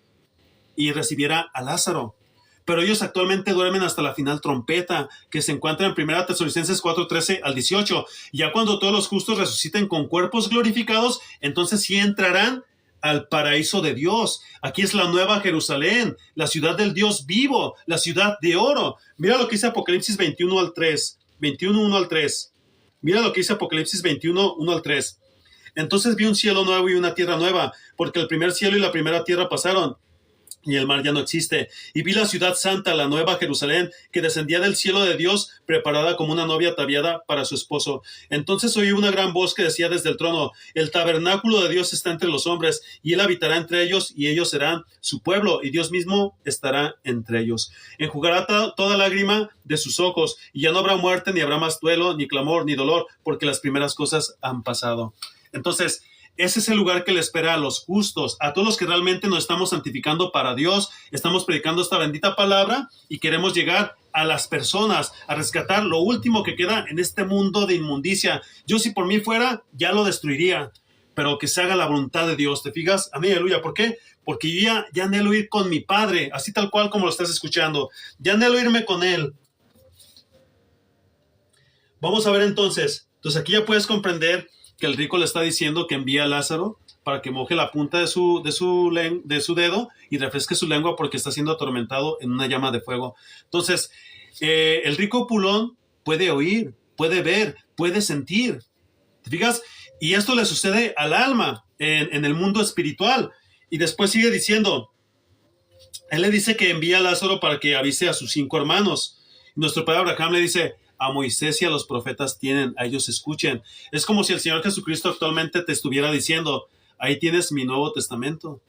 y recibiera a Lázaro. Pero ellos actualmente duermen hasta la final trompeta, que se encuentra en 1 Tesalonicenses 4, 13 al 18. Ya cuando todos los justos resuciten con cuerpos glorificados, entonces sí entrarán al paraíso de Dios. Aquí es la nueva Jerusalén, la ciudad del Dios vivo, la ciudad de oro. Mira lo que dice Apocalipsis 21 al 3. 21, 1 al 3. Mira lo que dice Apocalipsis 21, 1 al 3. Entonces vi un cielo nuevo y una tierra nueva, porque el primer cielo y la primera tierra pasaron, y el mar ya no existe. Y vi la ciudad santa, la nueva Jerusalén, que descendía del cielo de Dios, preparada como una novia ataviada para su esposo. Entonces oí una gran voz que decía desde el trono: el tabernáculo de Dios está entre los hombres, y él habitará entre ellos, y ellos serán su pueblo, y Dios mismo estará entre ellos. Enjugará toda lágrima de sus ojos, y ya no habrá muerte, ni habrá más duelo, ni clamor, ni dolor, porque las primeras cosas han pasado. Entonces, ese es el lugar que le espera a los justos, a todos los que realmente nos estamos santificando para Dios, estamos predicando esta bendita palabra y queremos llegar a las personas, a rescatar lo último que queda en este mundo de inmundicia. Yo, si por mí fuera, ya lo destruiría, pero que se haga la voluntad de Dios. ¿Te fijas? Amén, aleluya. ¿Por qué? Porque yo ya anhelo ir con mi Padre, así tal cual como lo estás escuchando. Ya anhelo irme con Él. Vamos a ver entonces. Entonces aquí ya puedes comprender que el rico le está diciendo que envía a Lázaro para que moje la punta de su dedo y refresque su lengua, porque está siendo atormentado en una llama de fuego. Entonces, el rico Pulón puede oír, puede ver, puede sentir. ¿Te fijas? Y esto le sucede al alma en el mundo espiritual. Y después sigue diciendo, Él le dice que envía a Lázaro para que avise a sus 5 hermanos. Nuestro padre Abraham le dice, a Moisés y a los profetas tienen, a ellos escuchen. Es como si el Señor Jesucristo actualmente te estuviera diciendo, ahí tienes mi Nuevo Testamento.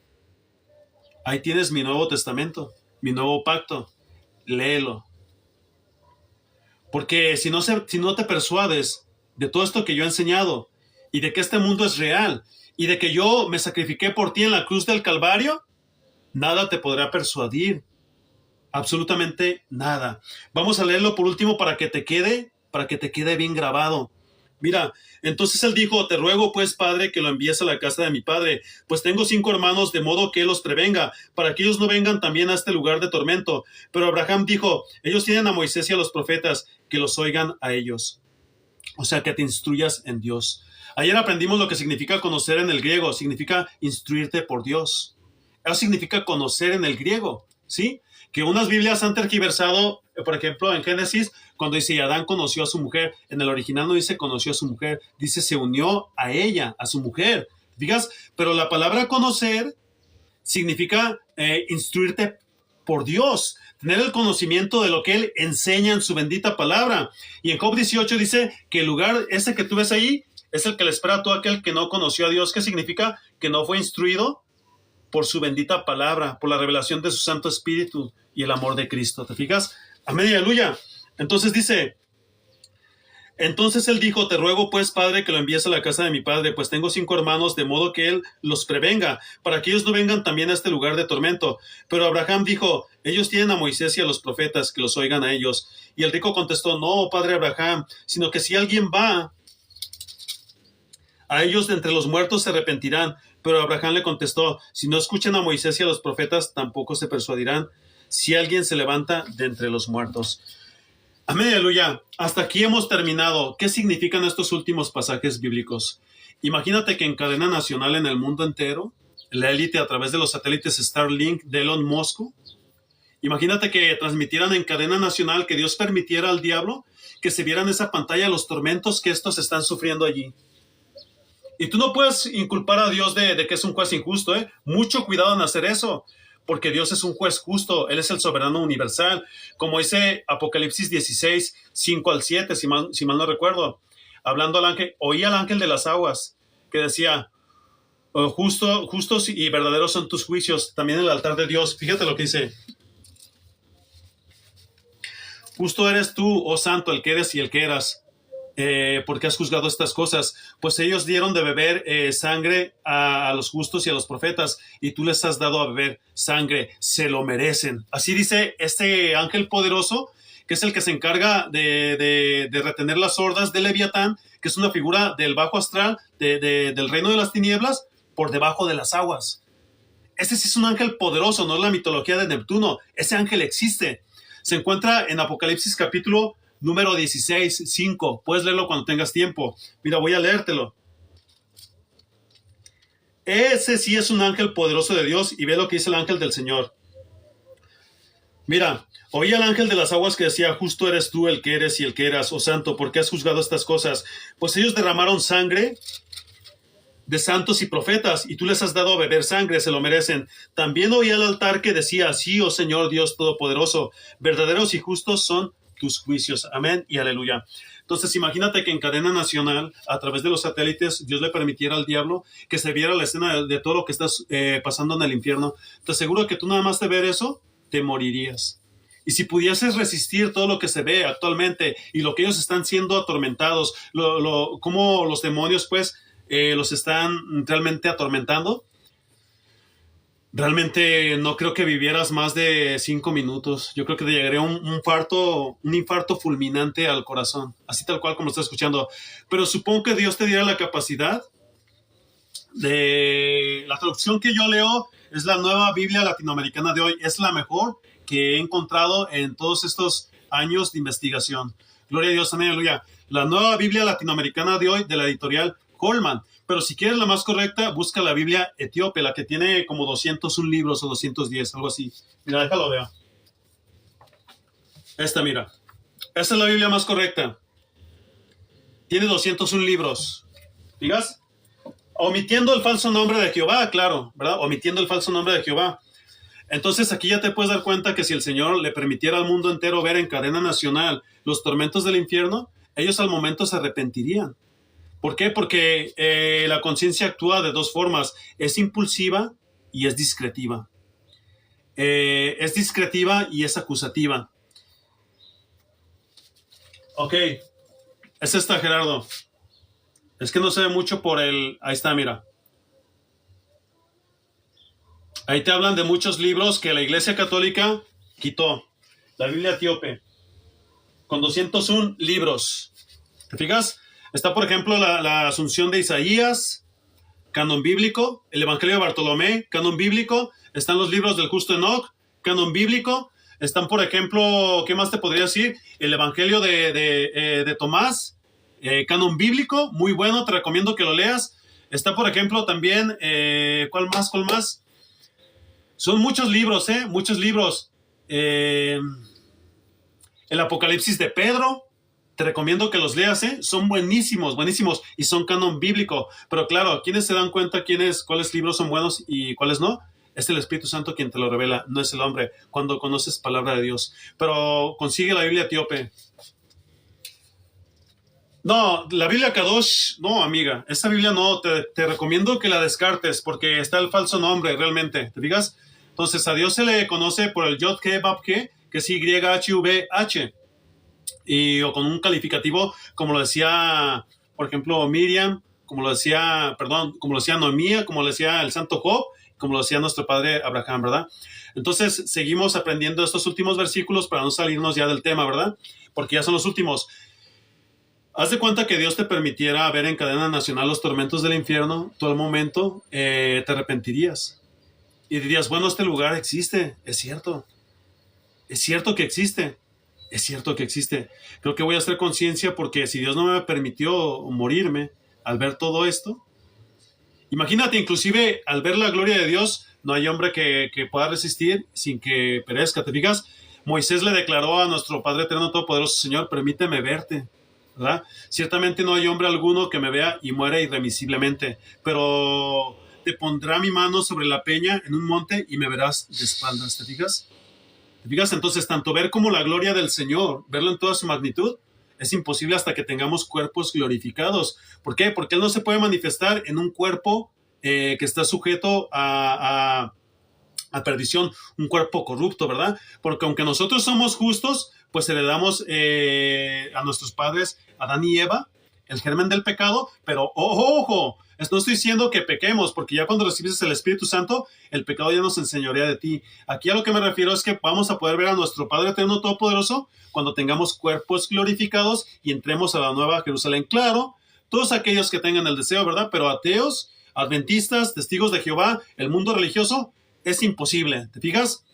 Ahí tienes mi Nuevo Testamento, mi nuevo pacto. Léelo. Porque si no te persuades de todo esto que yo he enseñado y de que este mundo es real y de que yo me sacrifiqué por ti en la cruz del Calvario, nada te podrá persuadir. Absolutamente nada. Vamos a leerlo por último para que te quede bien grabado. Mira, entonces él dijo, te ruego pues, padre, que lo envíes a la casa de mi padre, pues tengo 5 hermanos, de modo que él los prevenga, para que ellos no vengan también a este lugar de tormento. Pero Abraham dijo, ellos tienen a Moisés y a los profetas, que los oigan a ellos. O sea, que te instruyas en Dios. Ayer aprendimos lo que significa conocer en el griego, significa instruirte por Dios. Eso significa conocer en el griego, ¿sí? Que unas Biblias han tergiversado, por ejemplo, en Génesis, cuando dice Adán conoció a su mujer, en el original no dice conoció a su mujer, dice se unió a ella, a su mujer. ¿Fijas? Pero la palabra conocer significa instruirte por Dios, tener el conocimiento de lo que Él enseña en su bendita palabra. Y en Job 18 dice que el lugar ese que tú ves ahí es el que le espera a todo aquel que no conoció a Dios. ¿Qué significa? Que no fue instruido por su bendita palabra, por la revelación de su Santo Espíritu y el amor de Cristo. ¿Te fijas? Amén y aleluya. Entonces dice, entonces él dijo, te ruego pues, padre, que lo envíes a la casa de mi padre, pues tengo 5 hermanos, de modo que él los prevenga, para que ellos no vengan también a este lugar de tormento. Pero Abraham dijo, ellos tienen a Moisés y a los profetas, que los oigan a ellos. Y el rico contestó, no, padre Abraham, sino que si alguien va, a ellos de entre los muertos se arrepentirán. Pero Abraham le contestó, si no escuchan a Moisés y a los profetas, tampoco se persuadirán si alguien se levanta de entre los muertos. Amén, aleluya. Hasta aquí hemos terminado. ¿Qué significan estos últimos pasajes bíblicos? Imagínate que en cadena nacional en el mundo entero, la élite a través de los satélites Starlink de Elon Musk, imagínate que transmitieran en cadena nacional, que Dios permitiera al diablo que se viera en esa pantalla los tormentos que estos están sufriendo allí. Y tú no puedes inculpar a Dios de que es un juez injusto, ¿eh? Mucho cuidado en hacer eso, porque Dios es un juez justo, Él es el soberano universal, como dice Apocalipsis 16, 5 al 7, si mal no recuerdo, hablando al ángel, oí al ángel de las aguas, que decía, oh, justos y verdaderos son tus juicios, también el altar de Dios. Fíjate lo que dice, justo eres tú, oh santo, el que eres y el que eras, porque has juzgado estas cosas, pues ellos dieron de beber sangre a los justos y a los profetas, y tú les has dado a beber sangre, se lo merecen. Así dice este ángel poderoso, que es el que se encarga de retener las hordas de Leviatán, que es una figura del bajo astral, del reino de las tinieblas, por debajo de las aguas. Este sí es un ángel poderoso, no es la mitología de Neptuno, ese ángel existe. Se encuentra en Apocalipsis capítulo número 16, 5. Puedes leerlo cuando tengas tiempo. Mira, voy a leértelo. Ese sí es un ángel poderoso de Dios, y ve lo que dice el ángel del Señor. Mira, oí al ángel de las aguas que decía, justo eres tú el que eres y el que eras, oh santo, porque has juzgado estas cosas. Pues ellos derramaron sangre de santos y profetas, y tú les has dado a beber sangre, se lo merecen. También oí al altar que decía, sí, oh Señor Dios Todopoderoso, verdaderos y justos son tus juicios. Amén y aleluya. Entonces imagínate que en cadena nacional, a través de los satélites, Dios le permitiera al diablo que se viera la escena de todo lo que está pasando en el infierno. Te aseguro que tú nada más de ver eso, te morirías. Y si pudieses resistir todo lo que se ve actualmente y lo que ellos están siendo atormentados, cómo los demonios pues los están realmente atormentando, realmente no creo que vivieras más de 5 minutos. Yo creo que te llegaría un infarto fulminante al corazón, así tal cual como estás escuchando. Pero supongo que Dios te diera la capacidad de... La traducción que yo leo es la Nueva Biblia Latinoamericana de hoy. Es la mejor que he encontrado en todos estos años de investigación. Gloria a Dios, amén, aleluya. La Nueva Biblia Latinoamericana de hoy, de la editorial Coleman. Pero si quieres la más correcta, busca la Biblia etíope, la que tiene como 201 libros o 210, algo así. Mira, déjalo ver. Esta, mira. Esta es la Biblia más correcta. Tiene 201 libros. ¿Digas? Omitiendo el falso nombre de Jehová, claro, ¿verdad? Omitiendo el falso nombre de Jehová. Entonces aquí ya te puedes dar cuenta que si el Señor le permitiera al mundo entero ver en cadena nacional los tormentos del infierno, ellos al momento se arrepentirían. ¿Por qué? Porque la conciencia actúa de dos formas. Es impulsiva y es discretiva. Es discretiva y es acusativa. Ok, es esta, Gerardo. Es que no se ve mucho por el... Ahí está, mira. Ahí te hablan de muchos libros que la Iglesia Católica quitó. La Biblia etíope, con 201 libros. ¿Te fijas? Está, por ejemplo, la Asunción de Isaías, canon bíblico, el Evangelio de Bartolomé, canon bíblico. Están los libros del justo Enoc, canon bíblico. Están, por ejemplo, ¿qué más te podría decir? El Evangelio de Tomás, canon bíblico, muy bueno, te recomiendo que lo leas. Está, por ejemplo, también, ¿cuál más? Son muchos libros, muchos libros. El Apocalipsis de Pedro, te recomiendo que los leas, son buenísimos, buenísimos, y son canon bíblico. Pero claro, ¿quiénes se dan cuenta cuáles libros son buenos y cuáles no? Es el Espíritu Santo quien te lo revela, no es el hombre, cuando conoces palabra de Dios. Pero consigue la Biblia etíope. No, la Biblia Kadosh, no, amiga, esa Biblia no, te recomiendo que la descartes, porque está el falso nombre, realmente, ¿te fijas? Entonces, a Dios se le conoce por el Yod-Ke-Bab-Ke, que es YHVH, o con un calificativo, como lo decía, por ejemplo, Miriam, como lo decía Noemía, como lo decía el santo Job, como lo decía nuestro padre Abraham, ¿verdad? Entonces, seguimos aprendiendo estos últimos versículos para no salirnos ya del tema, ¿verdad? Porque ya son los últimos. Haz de cuenta que Dios te permitiera ver en cadena nacional los tormentos del infierno, tú al momento te arrepentirías. Y dirías, bueno, este lugar existe, es cierto que existe. Es cierto que existe. Creo que voy a hacer conciencia porque si Dios no me permitió morirme al ver todo esto, imagínate, inclusive al ver la gloria de Dios, no hay hombre que pueda resistir sin que perezca. ¿Te fijas? Moisés le declaró a nuestro Padre Eterno Todopoderoso, Señor, permíteme verte, ¿verdad? Ciertamente no hay hombre alguno que me vea y muera irremisiblemente, pero te pondrá mi mano sobre la peña en un monte y me verás de espaldas. ¿Te fijas? Fíjate, entonces, tanto ver como la gloria del Señor, verlo en toda su magnitud, es imposible hasta que tengamos cuerpos glorificados. ¿Por qué? Porque Él no se puede manifestar en un cuerpo que está sujeto a perdición, un cuerpo corrupto, ¿verdad? Porque aunque nosotros somos justos, pues heredamos a nuestros padres, Adán y Eva, el germen del pecado, pero ojo, no estoy diciendo que pequemos, porque ya cuando recibes el Espíritu Santo, el pecado ya nos enseñorea de ti. Aquí a lo que me refiero es que vamos a poder ver a nuestro Padre Eterno Todopoderoso cuando tengamos cuerpos glorificados y entremos a la Nueva Jerusalén. Claro, todos aquellos que tengan el deseo, ¿verdad? Pero ateos, adventistas, testigos de Jehová, el mundo religioso, es imposible. ¿Te fijas?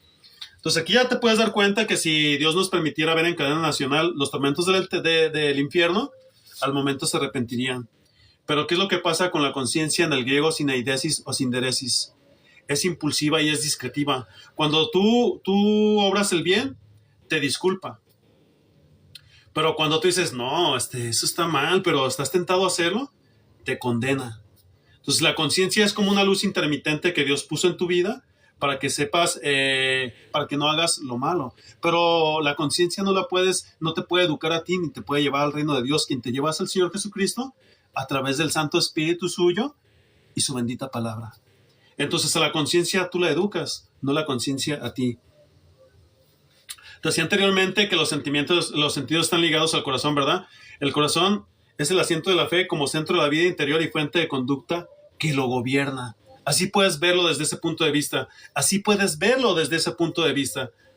Entonces aquí ya te puedes dar cuenta que si Dios nos permitiera ver en cadena nacional los tormentos del infierno, al momento se arrepentirían. Pero ¿qué es lo que pasa con la conciencia en el griego sin eidesis o sin deresis? Es impulsiva y es discretiva. Cuando tú obras el bien, te disculpa. Pero cuando tú dices, no, eso está mal, pero estás tentado a hacerlo, te condena. Entonces la conciencia es como una luz intermitente que Dios puso en tu vida para que sepas, para que no hagas lo malo. Pero la conciencia no te puede educar a ti ni te puede llevar al reino de Dios. Quien te lleva es el Señor Jesucristo a través del Santo Espíritu suyo y su bendita palabra. Entonces a la conciencia tú la educas, no la conciencia a ti. Te decía anteriormente que los sentidos están ligados al corazón, ¿verdad? El corazón es el asiento de la fe como centro de la vida interior y fuente de conducta que lo gobierna. Así puedes verlo desde ese punto de vista.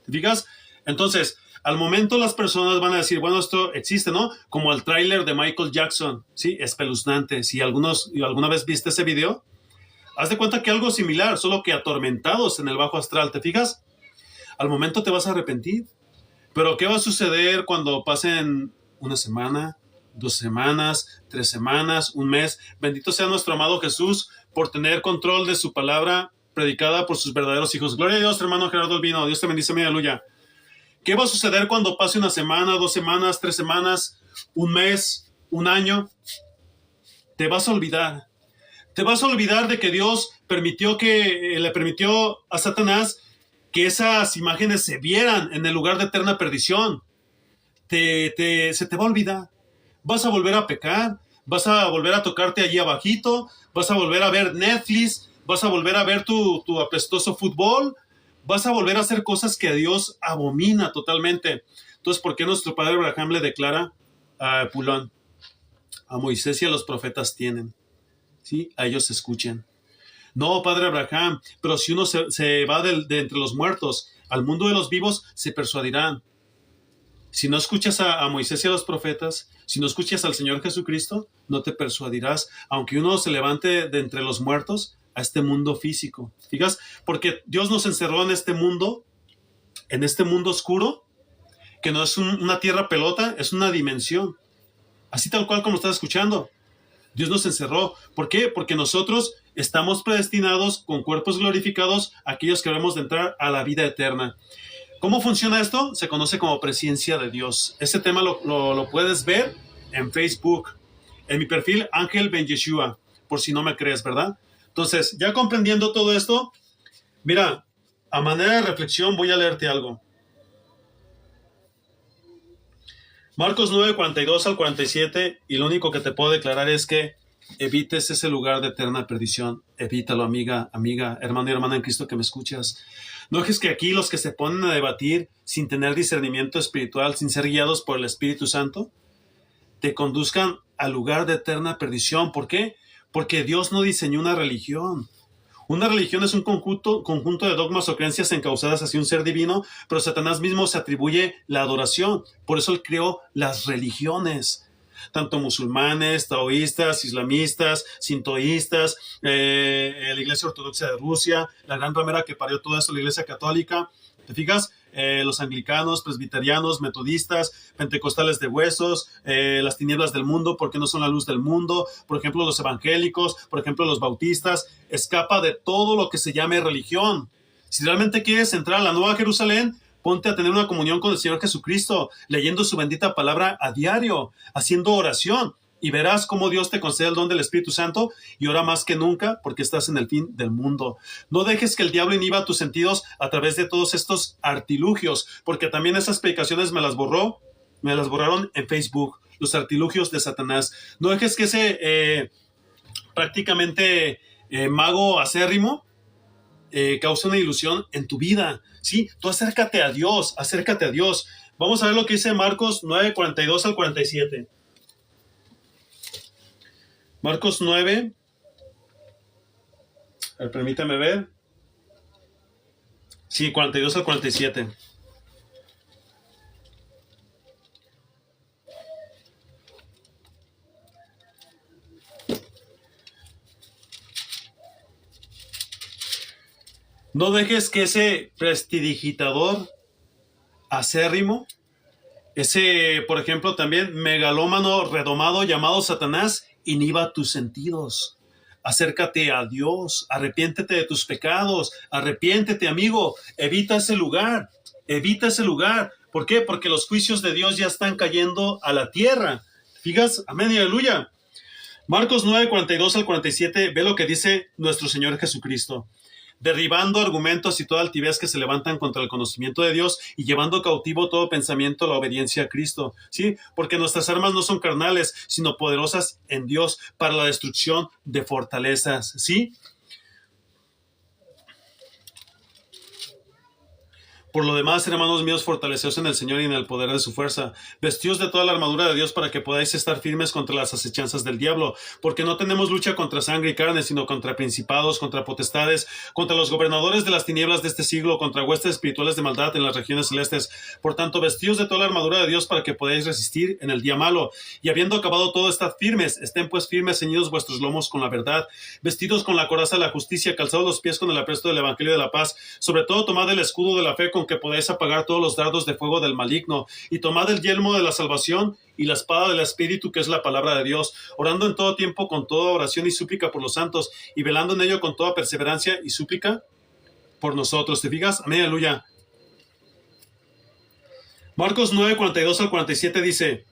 ¿Te fijas? Entonces, al momento las personas van a decir, bueno, esto existe, ¿no? Como el tráiler de Michael Jackson, ¿sí? Espeluznante. Si alguna vez viste ese video, haz de cuenta que algo similar, solo que atormentados en el bajo astral, ¿te fijas? Al momento te vas a arrepentir. Pero ¿qué va a suceder cuando pasen una semana, 2 semanas, 3 semanas, un mes? Bendito sea nuestro amado Jesús por tener control de su palabra predicada por sus verdaderos hijos. Gloria a Dios, hermano Gerardo Albino. Dios te bendice, aleluya. ¿Qué va a suceder cuando pase una semana, 2 semanas, 3 semanas, un mes, un año? Te vas a olvidar. Te vas a olvidar de que Dios le permitió a Satanás que esas imágenes se vieran en el lugar de eterna perdición. Se te va a olvidar. Vas a volver a pecar, vas a volver a tocarte allí abajito, vas a volver a ver Netflix, vas a volver a ver tu apestoso fútbol, vas a volver a hacer cosas que a Dios abomina totalmente. Entonces, ¿por qué nuestro padre Abraham le declara a Pulón? A Moisés y a los profetas tienen, ¿sí? A ellos escuchen. No, padre Abraham, pero si uno se va de entre los muertos al mundo de los vivos, se persuadirán. Si no escuchas a Moisés y a los profetas, si no escuchas al Señor Jesucristo, no te persuadirás, aunque uno se levante de entre los muertos a este mundo físico. ¿Fijas? Porque Dios nos encerró en este mundo oscuro, que no es una tierra pelota, es una dimensión. Así tal cual como estás escuchando. Dios nos encerró. ¿Por qué? Porque nosotros estamos predestinados con cuerpos glorificados a aquellos que debemos de entrar a la vida eterna. ¿Cómo funciona esto? Se conoce como presencia de Dios. Este tema lo puedes ver en Facebook, en mi perfil Ángel Ben Yeshua, por si no me crees, ¿verdad? Entonces, ya comprendiendo todo esto, mira, a manera de reflexión voy a leerte algo. Marcos 9, 42 al 47, y lo único que te puedo declarar es que evites ese lugar de eterna perdición. Evítalo, amiga, hermano y hermana en Cristo que me escuchas. No es que aquí los que se ponen a debatir sin tener discernimiento espiritual, sin ser guiados por el Espíritu Santo, te conduzcan al lugar de eterna perdición. ¿Por qué? Porque Dios no diseñó una religión. Una religión es un conjunto de dogmas o creencias encausadas hacia un ser divino, pero Satanás mismo se atribuye la adoración. Por eso él creó las religiones. Tanto musulmanes, taoístas, islamistas, sintoístas, la Iglesia Ortodoxa de Rusia, la gran ramera que parió todo eso, la Iglesia Católica. ¿Te fijas? Los anglicanos, presbiterianos, metodistas, pentecostales de huesos, las tinieblas del mundo, porque no son la luz del mundo, por ejemplo, los evangélicos, por ejemplo, los bautistas. Escapa de todo lo que se llame religión. Si realmente quieres entrar a la Nueva Jerusalén, ponte a tener una comunión con el Señor Jesucristo, leyendo su bendita palabra a diario, haciendo oración, y verás cómo Dios te concede el don del Espíritu Santo, y ora más que nunca porque estás en el fin del mundo. No dejes que el diablo inhiba tus sentidos a través de todos estos artilugios, porque también esas predicaciones me las borraron en Facebook, los artilugios de Satanás. No dejes que ese prácticamente mago acérrimo cause una ilusión en tu vida. Sí, tú acércate a Dios, acércate a Dios. Vamos a ver lo que dice Marcos 9, 42 al 47. Marcos 9, a ver, permítame ver. Sí, 42 al 47. No dejes que ese prestidigitador acérrimo, ese, por ejemplo, también megalómano redomado llamado Satanás, inhiba tus sentidos. Acércate a Dios, arrepiéntete de tus pecados, arrepiéntete, amigo, evita ese lugar. ¿Por qué? Porque los juicios de Dios ya están cayendo a la tierra. ¿Fijas? Amén y aleluya. Marcos 9, 42 al 47, ve lo que dice nuestro Señor Jesucristo. Derribando argumentos y toda altivez que se levantan contra el conocimiento de Dios y llevando cautivo todo pensamiento a la obediencia a Cristo, ¿sí? Porque nuestras armas no son carnales, sino poderosas en Dios para la destrucción de fortalezas, ¿sí? Por lo demás, hermanos míos, fortaleceos en el Señor y en el poder de su fuerza. Vestíos de toda la armadura de Dios para que podáis estar firmes contra las acechanzas del diablo, porque no tenemos lucha contra sangre y carne, sino contra principados, contra potestades, contra los gobernadores de las tinieblas de este siglo, contra huestes espirituales de maldad en las regiones celestes. Por tanto, vestíos de toda la armadura de Dios para que podáis resistir en el día malo. Y habiendo acabado todo, estad firmes. Estén pues firmes, ceñidos vuestros lomos con la verdad, vestidos con la coraza de la justicia, calzados los pies con el apresto del evangelio de la paz. Sobre todo, tomad el escudo de la fe con que podéis apagar todos los dardos de fuego del maligno, y tomad el yelmo de la salvación y la espada del Espíritu, que es la palabra de Dios, orando en todo tiempo con toda oración y súplica por los santos, y velando en ello con toda perseverancia y súplica por nosotros. ¿Te fijas? Amén, aleluya. Marcos 9, 42 al 47 dice: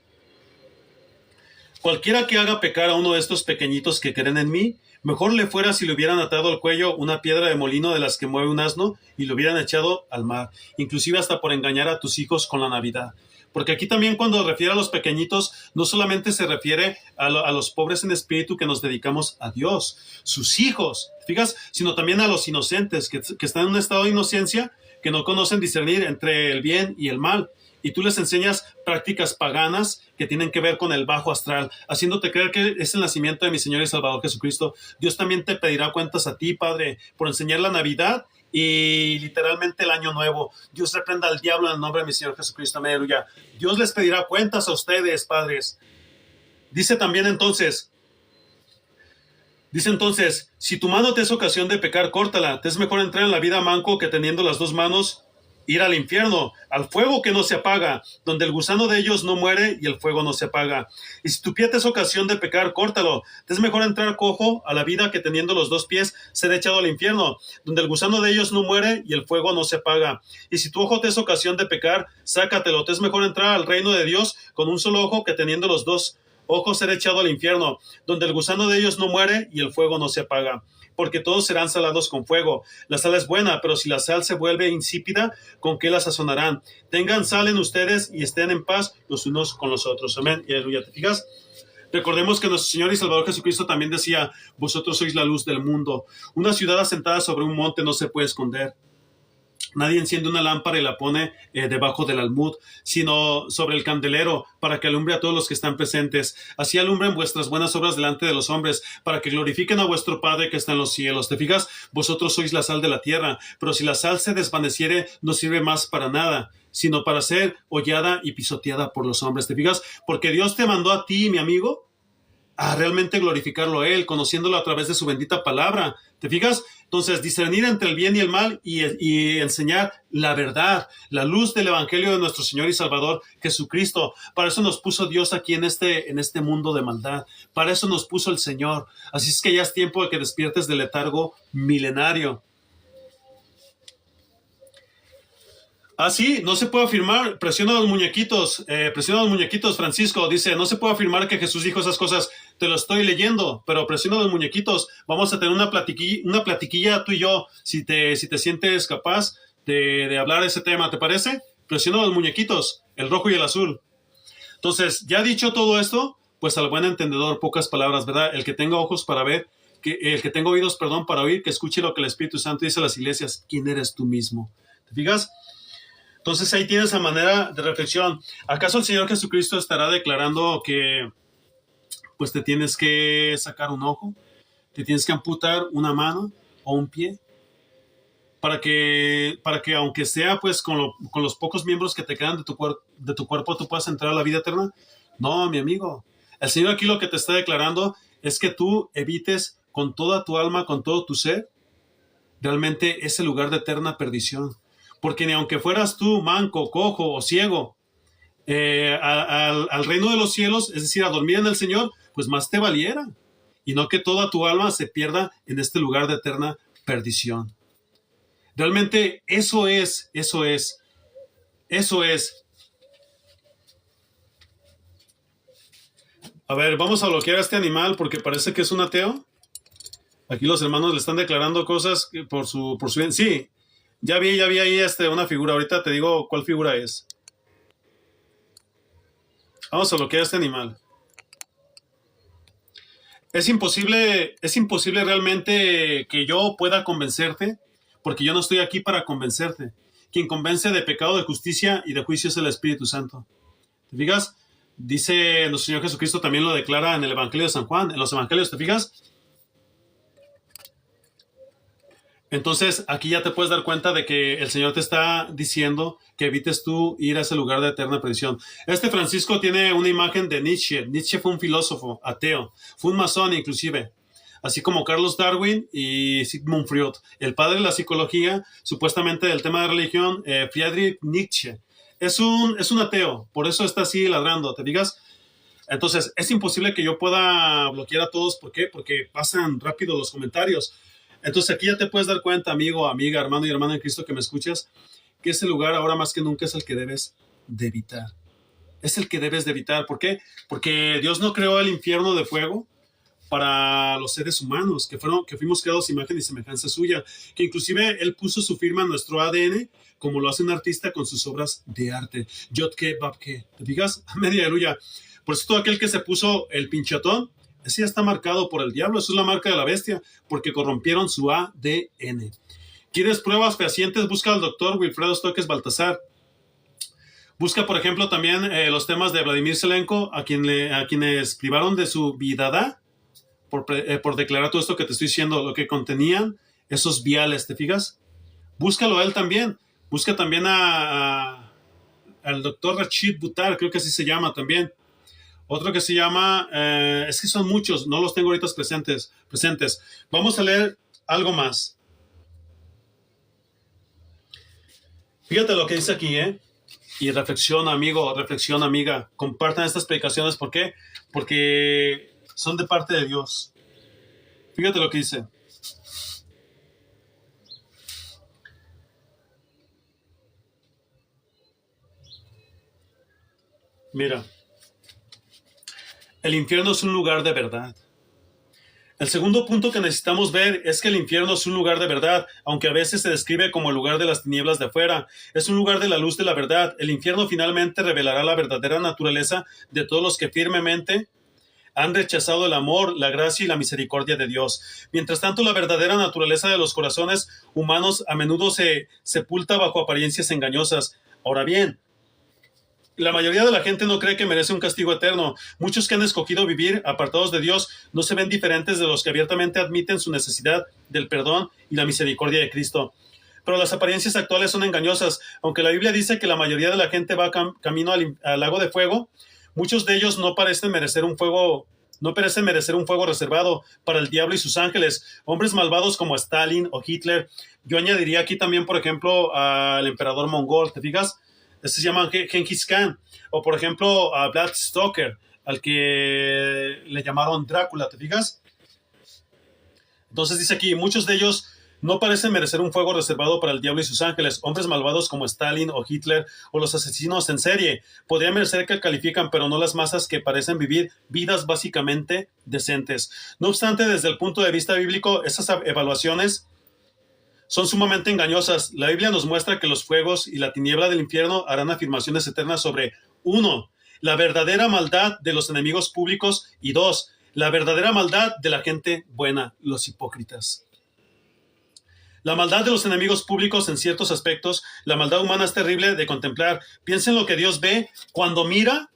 cualquiera que haga pecar a uno de estos pequeñitos que creen en mí, Mejor le fuera si le hubieran atado al cuello una piedra de molino de las que mueve un asno y lo hubieran echado al mar, inclusive hasta por engañar a tus hijos con la Navidad. Porque aquí también cuando refiere a los pequeñitos, no solamente se refiere a los pobres en espíritu que nos dedicamos a Dios, sus hijos, fijas, sino también a los inocentes que están en un estado de inocencia, que no conocen discernir entre el bien y el mal. Y tú les enseñas prácticas paganas que tienen que ver con el bajo astral, haciéndote creer que es el nacimiento de mi Señor y Salvador Jesucristo. Dios también te pedirá cuentas a ti, Padre, por enseñar la Navidad y literalmente el Año Nuevo. Dios reprenda al diablo en el nombre de mi Señor Jesucristo. Aleluya. Dios les pedirá cuentas a ustedes, padres. Dice entonces, si tu mano te es ocasión de pecar, córtala. Te es mejor entrar en la vida manco que teniendo las dos manos ir al infierno, al fuego que no se apaga, donde el gusano de ellos no muere y el fuego no se apaga. Y si tu pie te es ocasión de pecar, córtalo. Te es mejor entrar cojo a la vida que teniendo los dos pies ser echado al infierno, donde el gusano de ellos no muere y el fuego no se apaga. Y si tu ojo te es ocasión de pecar, sácatelo. Te es mejor entrar al reino de Dios con un solo ojo que teniendo los dos ojos ser echado al infierno, donde el gusano de ellos no muere y el fuego no se apaga. Porque todos serán salados con fuego. La sal es buena, pero si la sal se vuelve insípida, ¿con qué la sazonarán? Tengan sal en ustedes y estén en paz los unos con los otros. Amén. Y aleluya. ¿Te fijas? Recordemos que nuestro Señor y Salvador Jesucristo también decía, vosotros sois la luz del mundo. Una ciudad asentada sobre un monte no se puede esconder. Nadie enciende una lámpara y la pone debajo del almud, sino sobre el candelero, para que alumbre a todos los que están presentes. Así alumbren vuestras buenas obras delante de los hombres, para que glorifiquen a vuestro Padre que está en los cielos. ¿Te fijas? Vosotros sois la sal de la tierra, pero si la sal se desvaneciere, no sirve más para nada, sino para ser hollada y pisoteada por los hombres. ¿Te fijas? Porque Dios te mandó a ti, mi amigo, a realmente glorificarlo a Él, conociéndolo a través de su bendita palabra. ¿Te fijas? Entonces, discernir entre el bien y el mal y enseñar la verdad, la luz del Evangelio de nuestro Señor y Salvador Jesucristo. Para eso nos puso Dios aquí en este mundo de maldad. Para eso nos puso el Señor. Así es que ya es tiempo de que despiertes del letargo milenario. Ah, sí, no se puede afirmar, presiona los muñequitos, Francisco, dice, no se puede afirmar que Jesús dijo esas cosas, te lo estoy leyendo, pero presiona los muñequitos, vamos a tener una platiquilla tú y yo, si te sientes capaz de hablar de ese tema, ¿te parece? Presiona los muñequitos, el rojo y el azul. Entonces, ya dicho todo esto, pues al buen entendedor, pocas palabras, ¿verdad? El que tenga ojos para ver, el que tenga oídos, para oír, que escuche lo que el Espíritu Santo dice a las iglesias, ¿quién eres tú mismo? ¿Te fijas? Entonces ahí tienes esa manera de reflexión. ¿Acaso el Señor Jesucristo estará declarando que pues te tienes que sacar un ojo? ¿Te tienes que amputar una mano o un pie? Para que aunque sea pues con los pocos miembros que te quedan de tu cuerpo tú puedas entrar a la vida eterna. No, mi amigo. El Señor aquí lo que te está declarando es que tú evites con toda tu alma, con todo tu ser, realmente ese lugar de eterna perdición. Porque ni aunque fueras tú manco, cojo o ciego al reino de los cielos, es decir, a dormir en el Señor, pues más te valiera. Y no que toda tu alma se pierda en este lugar de eterna perdición. Realmente eso es. A ver, vamos a bloquear a este animal porque parece que es un ateo. Aquí los hermanos le están declarando cosas por su bien. Sí. Ya vi ahí una figura. Ahorita te digo cuál figura es. Vamos a bloquear a este animal. Es imposible realmente que yo pueda convencerte, porque yo no estoy aquí para convencerte. Quien convence de pecado, de justicia y de juicio es el Espíritu Santo. ¿Te fijas? Dice nuestro Señor Jesucristo, también lo declara en el Evangelio de San Juan. En los Evangelios, ¿te fijas? Entonces, aquí ya te puedes dar cuenta de que el Señor te está diciendo que evites tú ir a ese lugar de eterna perdición. Francisco tiene una imagen de Nietzsche. Nietzsche fue un filósofo ateo, fue un masón inclusive, así como Carlos Darwin y Sigmund Freud. El padre de la psicología, supuestamente del tema de religión, Friedrich Nietzsche. Es un ateo, por eso está así ladrando, ¿te digas? Entonces, es imposible que yo pueda bloquear a todos. ¿Por qué? Porque pasan rápido los comentarios. Entonces aquí ya te puedes dar cuenta, amigo, amiga, hermano y hermana en Cristo que me escuchas, que ese lugar ahora más que nunca es el que debes de evitar. Es el que debes de evitar. ¿Por qué? Porque Dios no creó el infierno de fuego para los seres humanos, que fuimos creados imagen y semejanza suya, que inclusive él puso su firma en nuestro ADN, como lo hace un artista con sus obras de arte. Yotke, Babke. ¿Te digas? Amén y aleluya. Por eso todo aquel que se puso el pinchatón, ese ya está marcado por el diablo. Eso es la marca de la bestia, porque corrompieron su ADN. ¿Quieres pruebas fehacientes? Busca al doctor Wilfredo Stoques Baltasar. Busca, por ejemplo, también los temas de Vladimir Zelenko, a quienes privaron de su vidada por declarar todo esto que te estoy diciendo, lo que contenían esos viales, ¿te fijas? Búscalo a él también. Busca también al doctor Rachid Buttar, creo que así se llama también. Otro que se llama, es que son muchos, no los tengo ahorita presentes. Vamos a leer algo más. Fíjate lo que dice aquí, y reflexiona, amigo, reflexiona, amiga. Compartan estas predicaciones. ¿Por qué? Porque son de parte de Dios. Fíjate lo que dice. Mira, el infierno es un lugar de verdad. El segundo punto que necesitamos ver es que el infierno es un lugar de verdad, aunque a veces se describe como el lugar de las tinieblas de afuera. Es un lugar de la luz de la verdad. El infierno finalmente revelará la verdadera naturaleza de todos los que firmemente han rechazado el amor, la gracia y la misericordia de Dios. Mientras tanto, la verdadera naturaleza de los corazones humanos a menudo se sepulta bajo apariencias engañosas. Ahora bien, la mayoría de la gente no cree que merece un castigo eterno. Muchos que han escogido vivir apartados de Dios no se ven diferentes de los que abiertamente admiten su necesidad del perdón y la misericordia de Cristo. Pero las apariencias actuales son engañosas. Aunque la Biblia dice que la mayoría de la gente va camino al lago de fuego, muchos de ellos no parecen merecer un fuego reservado para el diablo y sus ángeles. Hombres malvados como Stalin o Hitler. Yo añadiría aquí también, por ejemplo, al emperador mongol. ¿Te fijas? Este se llama Genghis Khan. O, por ejemplo, a Bram Stoker, al que le llamaron Drácula. ¿Te fijas? Entonces dice aquí, muchos de ellos no parecen merecer un fuego reservado para el diablo y sus ángeles. Hombres malvados como Stalin o Hitler o los asesinos en serie podrían merecer que califican, pero no las masas que parecen vivir vidas básicamente decentes. No obstante, desde el punto de vista bíblico, esas evaluaciones son sumamente engañosas. La Biblia nos muestra que los fuegos y la tiniebla del infierno harán afirmaciones eternas sobre 1. La verdadera maldad de los enemigos públicos y 2. La verdadera maldad de la gente buena, los hipócritas. La maldad de los enemigos públicos en ciertos aspectos, la maldad humana es terrible de contemplar. Piensa en lo que Dios ve cuando mira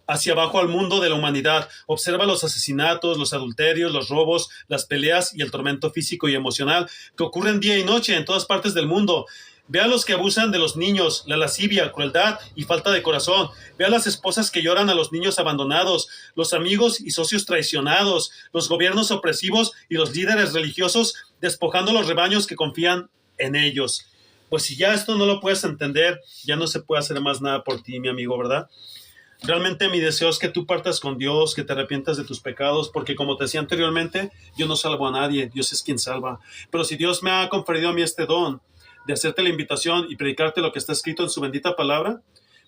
hacia abajo al mundo de la humanidad. Observa los asesinatos, los adulterios, los robos, las peleas y el tormento físico y emocional que ocurren día y noche en todas partes del mundo. Ve a los que abusan de los niños, la lascivia, crueldad y falta de corazón. Ve a las esposas que lloran a los niños abandonados, los amigos y socios traicionados, los gobiernos opresivos y los líderes religiosos despojando los rebaños que confían en ellos. Pues si ya esto no lo puedes entender, ya no se puede hacer más nada por ti, mi amigo, ¿verdad? Realmente mi deseo es que tú partas con Dios, que te arrepientas de tus pecados, porque como te decía anteriormente, yo no salvo a nadie, Dios es quien salva. Pero si Dios me ha conferido a mí este don de hacerte la invitación y predicarte lo que está escrito en su bendita palabra,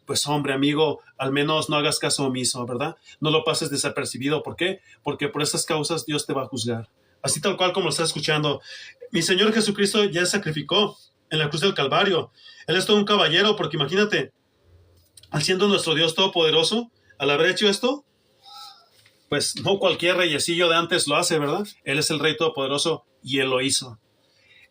pues hombre, amigo, al menos no hagas caso omiso, ¿verdad? No lo pases desapercibido. ¿Por qué? Porque por esas causas Dios te va a juzgar. Así tal cual como lo estás escuchando. Mi Señor Jesucristo ya sacrificó en la cruz del Calvario. Él es todo un caballero, porque imagínate, al siendo nuestro Dios todopoderoso, al haber hecho esto, pues no cualquier reyecillo de antes lo hace, ¿verdad? Él es el Rey todopoderoso y Él lo hizo.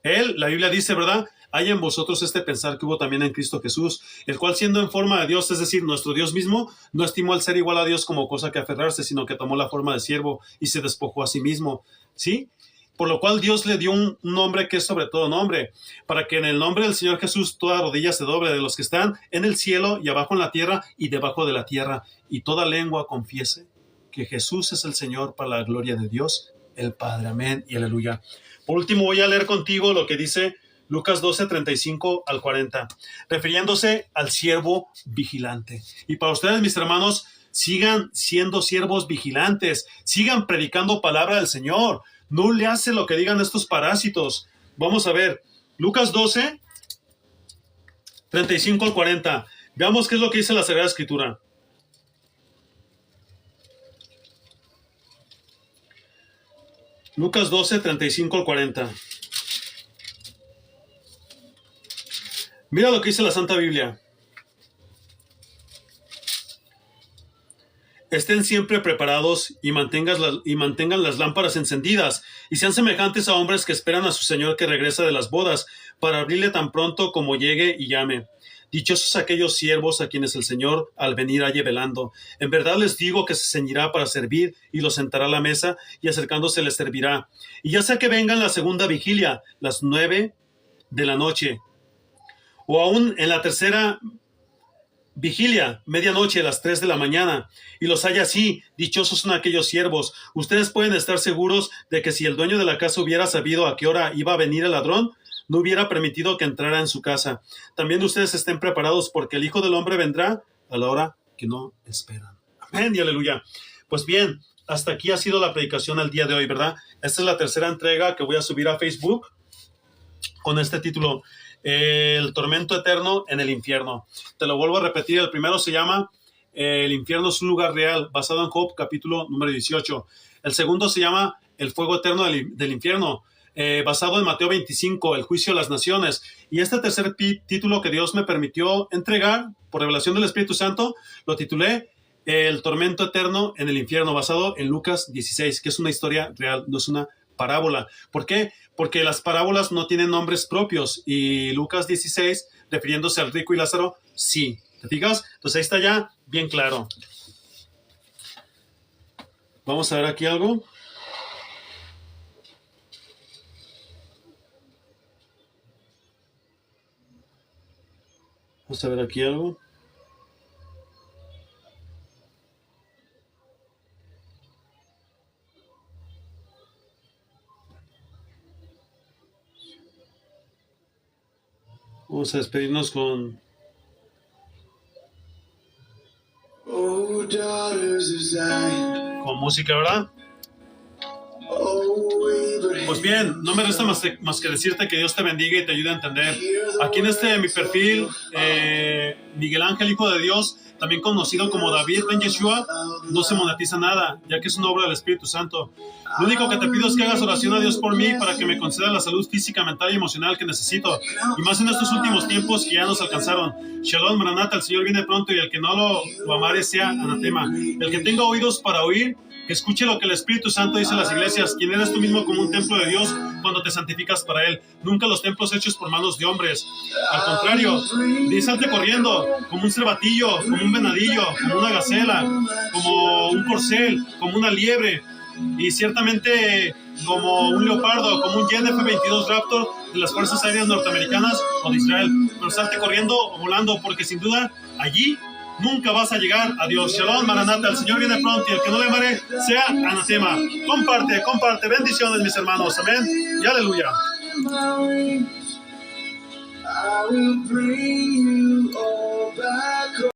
Él, la Biblia dice, ¿verdad? Hay en vosotros este pensar que hubo también en Cristo Jesús, el cual siendo en forma de Dios, es decir, nuestro Dios mismo, no estimó el ser igual a Dios como cosa que aferrarse, sino que tomó la forma de siervo y se despojó a sí mismo, ¿sí? Por lo cual Dios le dio un nombre que es sobre todo nombre, para que en el nombre del Señor Jesús toda rodilla se doble de los que están en el cielo y abajo en la tierra y debajo de la tierra, y toda lengua confiese que Jesús es el Señor para la gloria de Dios, el Padre. Amén y aleluya. Por último, voy a leer contigo lo que dice Lucas 12, 35 al 40, refiriéndose al siervo vigilante. Y para ustedes, mis hermanos, sigan siendo siervos vigilantes, sigan predicando palabra del Señor. No le hace lo que digan estos parásitos. Vamos a ver, Lucas 12, 35 al 40. Veamos qué es lo que dice la Sagrada Escritura. Lucas 12, 35 al 40. Mira lo que dice la Santa Biblia. Estén siempre preparados y mantengan las lámparas encendidas, y sean semejantes a hombres que esperan a su Señor que regresa de las bodas, para abrirle tan pronto como llegue y llame. Dichosos aquellos siervos a quienes el Señor al venir halle velando. En verdad les digo que se ceñirá para servir y los sentará a la mesa, y acercándose les servirá. Y ya sea que vengan la segunda vigilia, las 9 de la noche, o aún en la tercera vigilia, medianoche, a las 3 de la mañana, y los haya así, dichosos son aquellos siervos. Ustedes pueden estar seguros de que si el dueño de la casa hubiera sabido a qué hora iba a venir el ladrón, no hubiera permitido que entrara en su casa. También ustedes estén preparados, porque el Hijo del Hombre vendrá a la hora que no esperan. Amén y aleluya. Pues bien, hasta aquí ha sido la predicación al día de hoy, ¿verdad? Esta es la tercera entrega que voy a subir a Facebook con este título: El tormento eterno en el infierno. Te lo vuelvo a repetir. El primero se llama El infierno es un lugar real, basado en Job, capítulo número 18. El segundo se llama El fuego eterno del infierno, basado en Mateo 25, el juicio de las naciones. Y este tercer título que Dios me permitió entregar por revelación del Espíritu Santo, lo titulé El tormento eterno en el infierno, basado en Lucas 16, que es una historia real, no es una parábola. ¿Por qué? Porque las parábolas no tienen nombres propios, y Lucas 16, refiriéndose al rico y Lázaro, sí. ¿Te fijas? Entonces ahí está ya bien claro. Vamos a ver aquí algo. Vamos a ver aquí algo. Vamos a despedirnos con música, ¿verdad? Pues bien, no me resta más que decirte que Dios te bendiga y te ayude a entender. Aquí en mi perfil, Miguel Ángel, Hijo de Dios, también conocido como David Ben Yeshua, no se monetiza nada, ya que es una obra del Espíritu Santo. Lo único que te pido es que hagas oración a Dios por mí, para que me conceda la salud física, mental y emocional que necesito, y más en estos últimos tiempos que ya nos alcanzaron. Shalom, Maranata, el Señor viene pronto, y el que no lo amare sea anatema. El que tenga oídos para oír, que escuche lo que el Espíritu Santo dice a las iglesias. Quien eres tú mismo como un templo de Dios cuando te santificas para Él. Nunca los templos hechos por manos de hombres. Al contrario, salte corriendo como un cervatillo, como un venadillo, como una gacela, como un corcel, como una liebre, y ciertamente como un leopardo, como un Jet F-22 Raptor de las Fuerzas Aéreas Norteamericanas o de Israel. Pero salte corriendo o volando, porque sin duda allí nunca vas a llegar a Dios. Shalom, Maranata, el Señor viene pronto, y el que no le amare sea anatema. Comparte, bendiciones, mis hermanos, amén y aleluya. I will bring you all back.